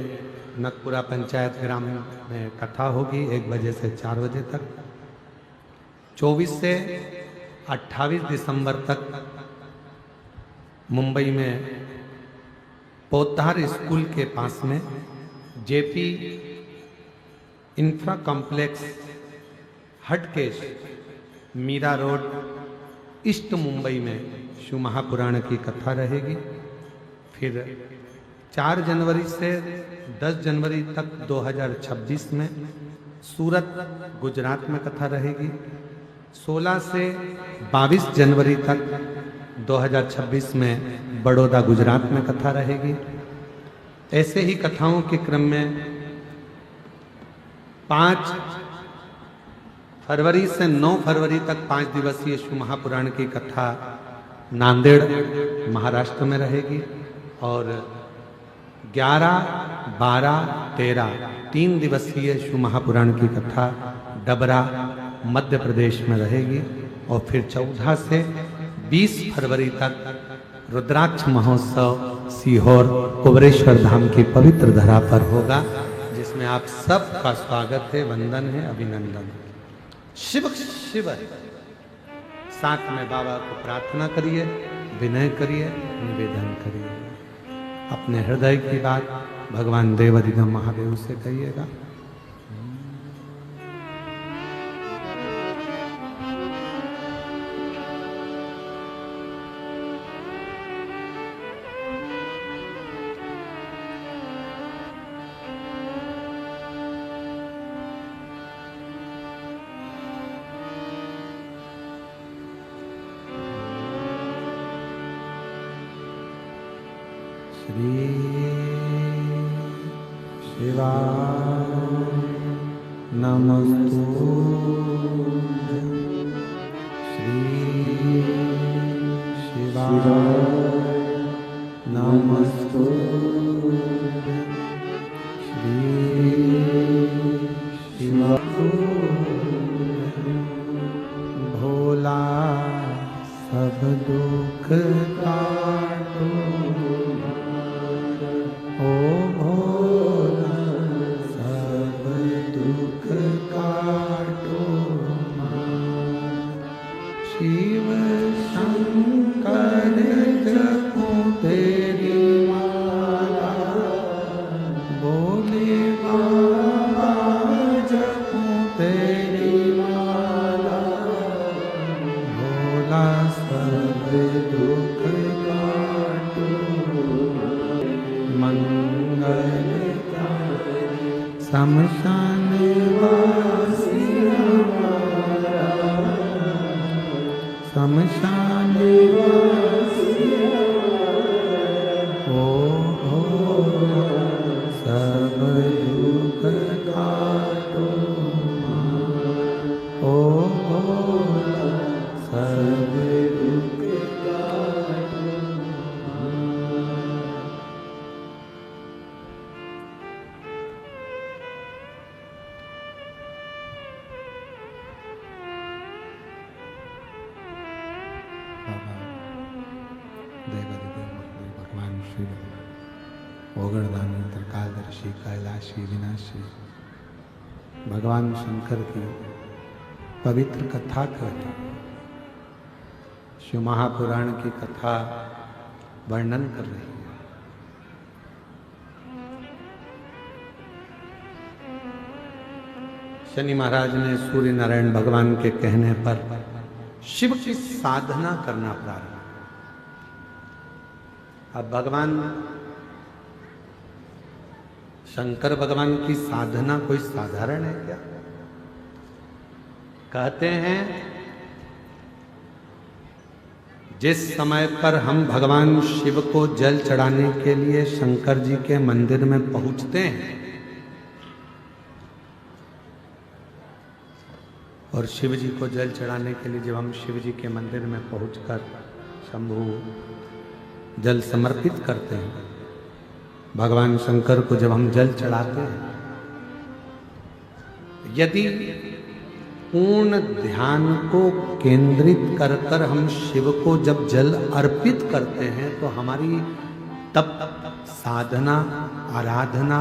नकपुरा पंचायत ग्राम में कथा होगी 1 बजे से 4 बजे तक। 24 से 28 दिसंबर तक मुंबई में पोद्दार स्कूल के पास में JP infra complex Hatkesh Mira road east Mumbai में शिव महापुराण की कथा रहेगी। फिर 4 जनवरी से 10 जनवरी तक 2026 में सूरत गुजरात में कथा रहेगी। 16 से 22 जनवरी तक 2026 में बड़ौदा गुजरात में कथा रहेगी। ऐसे ही कथाओं के क्रम में 5 फरवरी से 9 फरवरी तक 5 दिवसीय शिव महापुराण की कथा नांदेड़ महाराष्ट्र में रहेगी। और 11, 12, 13 3 दिवसीय शिव महापुराण की कथा डबरा मध्य प्रदेश में रहेगी। और फिर 14 से 20 फरवरी तक रुद्राक्ष महोत्सव सीहोर कुबरेश्वर धाम की पवित्र धरा पर होगा, जिसमें आप सबका स्वागत है, वंदन है, अभिनंदन। शिव शिव साथ में बाबा को प्रार्थना करिए, विनय करिए, निवेदन करिए। अपने हृदय की बात भगवान देव अधिदेव महादेव से कहिएगा। श्री शिवाय नमस्तु। श्री शिवाय नमस्तु। श्री शिवाय भोला सब दुख काटो, ओ भोला सब दुख काटो। शिव शंकर जपो तेरी माला, बोले बाबा जपो तेरी माला। भोला सब दुख काटो, मंगल शमशान वासी हमारा, शमशान वासी ओ भोला सब दुख काटो। ओ भोला सब दुख काटो। भोगड़दानी त्रिकालदर्शी कैलाशी विनाशी भगवान शंकर की पवित्र कथा कहते हैं। शिव महापुराण की कथा वर्णन कर रही है। शनि महाराज ने सूर्य नारायण भगवान के कहने पर शिव की साधना करना प्रारंभ। अब भगवान शंकर भगवान की साधना कोई साधारण है क्या? कहते हैं जिस समय पर हम भगवान शिव को जल चढ़ाने के लिए शंकर जी के मंदिर में पहुंचते हैं और शिव जी को जल चढ़ाने के लिए जब हम शिव जी के मंदिर में पहुंचकर शंभु जल समर्पित करते हैं, भगवान शंकर को जब हम जल चढ़ाते हैं, यदि पूर्ण ध्यान को केंद्रित कर कर हम शिव को जब जल अर्पित करते हैं तो हमारी तप साधना आराधना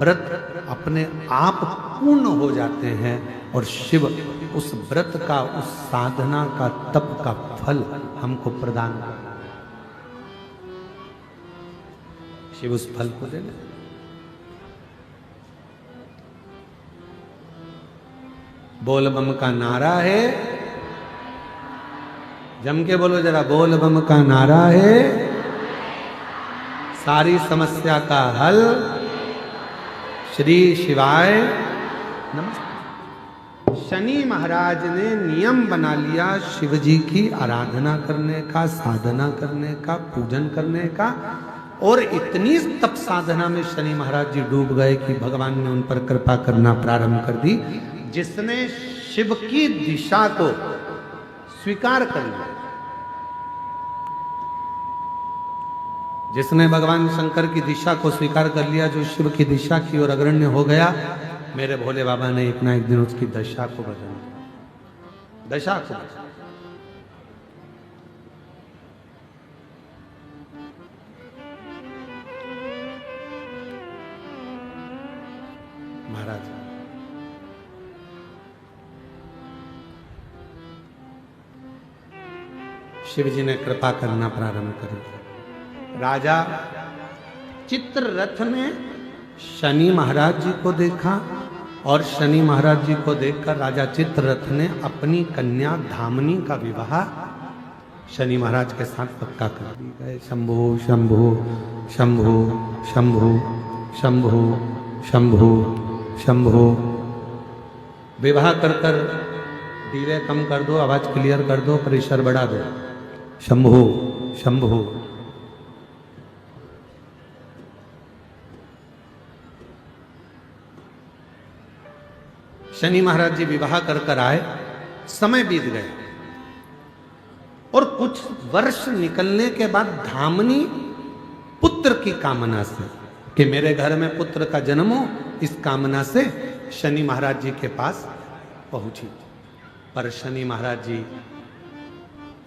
व्रत अपने आप पूर्ण हो जाते हैं और शिव उस व्रत का उस साधना का तप का फल हमको प्रदान करते हैं। शिव उस फल को देना। बोल बम का नारा है, जम के बोलो जरा, बोल बम का नारा है, सारी समस्या का हल श्री शिवाय नमस्ते। शनि महाराज ने नियम बना लिया शिव जी की आराधना करने का, साधना करने का, पूजन करने का, और इतनी तप साधना में शनि महाराज जी डूब गए कि भगवान ने उन पर कृपा करना प्रारंभ कर दी। जिसने शिव की दिशा को स्वीकार कर लिया, जिसने भगवान शंकर की दिशा को स्वीकार कर लिया, जो शिव की दिशा की ओर अग्रण्य हो गया, मेरे भोले बाबा ने एक ना एक दिन उसकी दशा को बदल दिया। दशा को महाराज शिव जी ने कृपा करना प्रारंभ कर दिया। राजा चित्ररथ ने शनि महाराज जी को देखा और शनि महाराज जी को देखकर राजा चित्ररथ ने अपनी कन्या धामनी का विवाह शनि महाराज के साथ पक्का कर दिया। शंभु शंभु शंभु शंभु शंभु शंभु शंभु। विवाह कर कर डिले कम कर दो, आवाज क्लियर कर दो, प्रेशर बढ़ा दो। शंभु शंभु। शनि महाराज जी विवाह कर कर आए, समय बीत गया और कुछ वर्ष निकलने के बाद धामनी पुत्र की कामना से कि मेरे घर में पुत्र का जन्म हो, इस कामना से शनि महाराज जी के पास पहुंची। पर शनि महाराज जी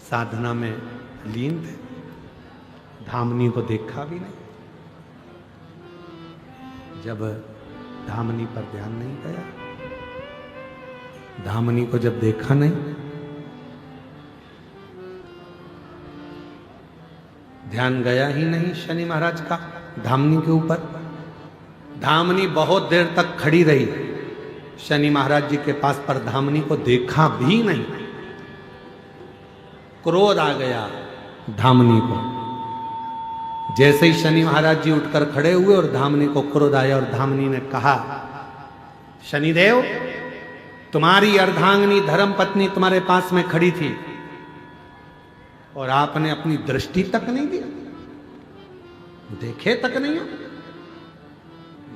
साधना में लीन थे, धामनी को देखा भी नहीं। जब धामनी पर ध्यान नहीं गया, धामनी को जब देखा नहीं, ध्यान गया ही नहीं शनि महाराज का धामनी के ऊपर। धामनी बहुत देर तक खड़ी रही शनि महाराज जी के पास, पर धामनी को देखा भी नहीं। क्रोध आ गया धामनी को। जैसे ही शनि महाराज जी उठकर खड़े हुए और धामनी को क्रोध आया और धामनी ने कहा, शनिदेव, तुम्हारी अर्धांगिनी धर्म पत्नी तुम्हारे पास में खड़ी थी और आपने अपनी दृष्टि तक नहीं दी, देखे तक नहीं हो।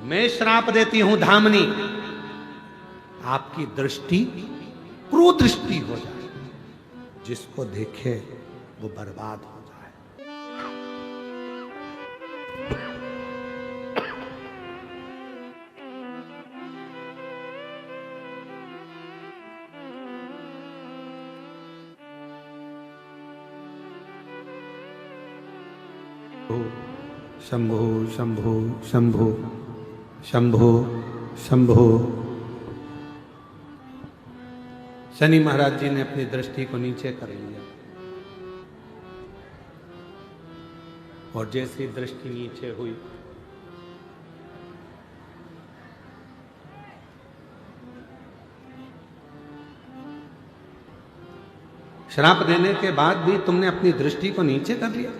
मैं श्राप देती हूं धामनी, आपकी दृष्टि कुदृष्टि हो जाए, जिसको देखे वो बर्बाद हो जाए। शंभो शंभो शंभो शंभो शंभो। शनि महाराज जी ने अपनी दृष्टि को नीचे कर लिया और जैसी दृष्टि नीचे हुई श्राप देने के बाद भी तुमने अपनी दृष्टि को नीचे कर लिया।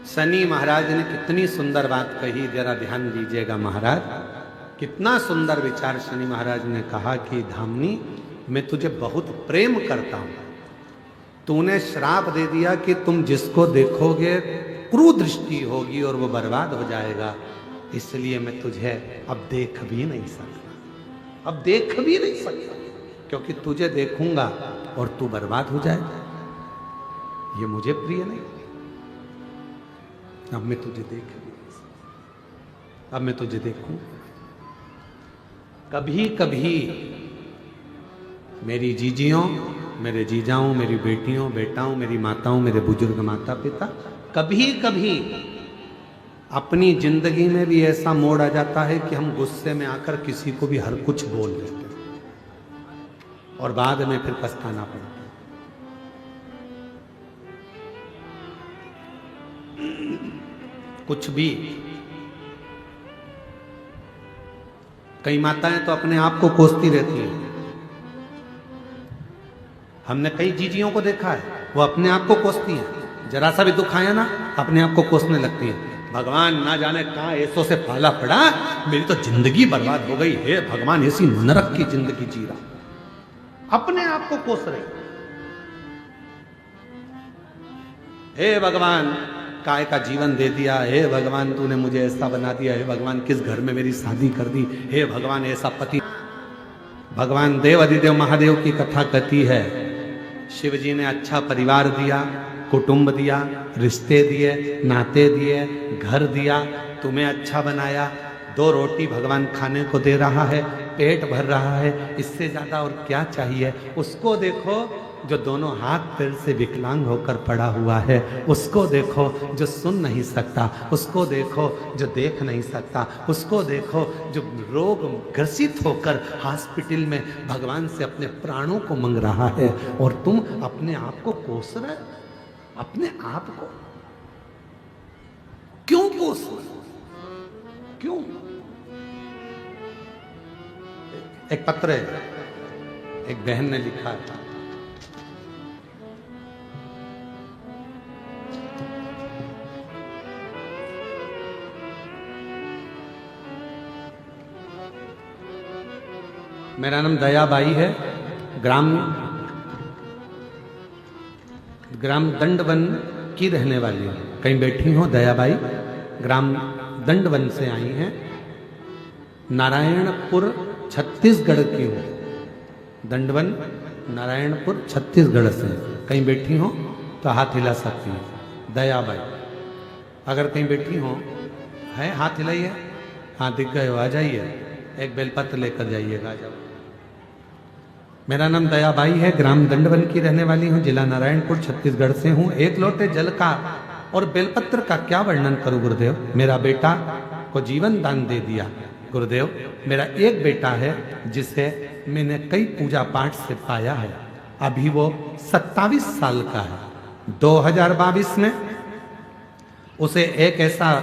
शनि महाराज ने कितनी सुंदर बात कही, जरा ध्यान दीजिएगा महाराज। कितना सुंदर विचार शनि महाराज ने कहा कि धामनी मैं तुझे बहुत प्रेम करता हूं। तूने श्राप दे दिया कि तुम जिसको देखोगे कुदृष्टि होगी और वो बर्बाद हो जाएगा, इसलिए मैं तुझे अब देख भी नहीं सकता, अब देख भी नहीं सकता, क्योंकि तुझे देखूंगा और तू बर्बाद हो जाएगा। ये मुझे प्रिय नहीं। अब मैं तुझे देख भी नहीं सकता, अब मैं तुझे देखूं। कभी कभी मेरी जीजियों, मेरे जीजाओं, मेरी बेटियों, बेटाओं, मेरी माताओं, मेरे बुजुर्ग माता पिता, कभी कभी अपनी जिंदगी में भी ऐसा मोड़ आ जाता है कि हम गुस्से में आकर किसी को भी हर कुछ बोल देते हैं और बाद में फिर पछताना पड़ता है। कुछ भी। कई माताएं तो अपने आप को कोसती रहती हैं। हमने कई जीजियों को देखा है, वो अपने आप को कोसती हैं। जरा सा भी दुख आया ना, अपने आप को कोसने लगती हैं। भगवान ना जाने कहां ऐसों से पाला पड़ा, मेरी तो जिंदगी बर्बाद हो गई। हे भगवान, ऐसी नरक की जिंदगी जी रहा, अपने आप को कोस रही। हे भगवान, काय का जीवन दे दिया। हे भगवान, तूने मुझे ऐसा बना दिया। हे भगवान, किस घर में मेरी शादी कर दी। हे भगवान, ऐसा पति। भगवान देव अधिदेव महादेव की कथा कहती है, शिव जी ने अच्छा परिवार दिया, कुटुंब दिया, रिश्ते दिए, नाते दिए, घर दिया, तुम्हें अच्छा बनाया। 2 रोटी भगवान खाने को दे रहा है, पेट भर रहा है, इससे ज्यादा और क्या चाहिए। उसको देखो जो दोनों हाथ पैर से विकलांग होकर पड़ा हुआ है, उसको देखो जो सुन नहीं सकता, उसको देखो जो देख नहीं सकता, उसको देखो जो रोग ग्रसित होकर हॉस्पिटल में भगवान से अपने प्राणों को मांग रहा है, और तुम अपने आप को कोस रहे हो। अपने आप को क्यों कोस रहे हो? क्यों? एक पत्र है, एक बहन ने लिखा था, मेरा नाम दयाबाई है, ग्राम दंडवन की रहने वाली हूँ। कहीं बैठी हो दयाबाई, ग्राम दंडवन से आई हैं, नारायणपुर छत्तीसगढ़ की हूँ। दंडवन नारायणपुर छत्तीसगढ़ से कहीं बैठी हो तो हाथ हिला सकती हैं। दयाबाई, अगर कहीं बैठी हो है, हाथ हिलाइए। हाँ, दिख गए हो, आ जाइए, एक बेलपत्र लेकर जाइएगा, आ जाओ। मेरा नाम दयाबाई है, ग्राम दंडवन की रहने वाली हूँ, जिला नारायणपुर छत्तीसगढ़ से हूँ। एक लोटे जल का और बेलपत्र का क्या वर्णन करूं गुरुदेव। मेरा बेटा को जीवन दान दे दिया गुरुदेव। मेरा एक बेटा है जिसे मैंने कई पूजा पाठ से पाया है, अभी वो 27 साल का है। 2022 में उसे एक ऐसा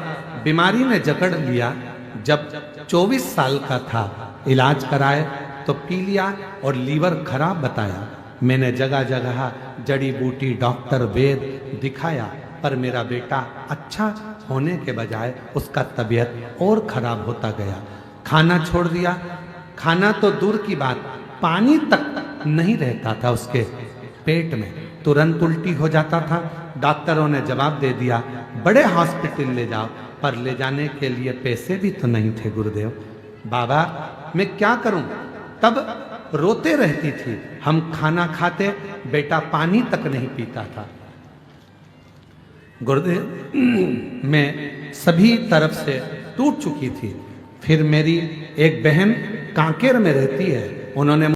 बीमारी ने जकड़ लिया, जब 24 साल का था। इलाज कराए तो पी लिया और लीवर खराब बताया। मैंने जगह जगह जड़ी बूटी, डॉक्टर, वेद दिखाया, पर मेरा बेटा अच्छा होने के बजाय उसका तबीयत और खराब होता गया। खाना छोड़ दिया, खाना तो दूर की बात, पानी तक नहीं रहता था उसके पेट में, तुरंत उल्टी हो जाता था। डॉक्टरों ने जवाब दे दिया, बड़े हॉस्पिटल ले जाओ, पर ले जाने के लिए पैसे भी तो नहीं थे गुरुदेव। बाबा, मैं क्या करूं? तब रोते रहती थी। हम खाना खाते, बेटा पानी तक नहीं पीता था। गुरुदेव, मैं सभी तरफ से टूट चुकी थी। फिर मेरी एक बहन कांकेर में रहती है, उन्होंने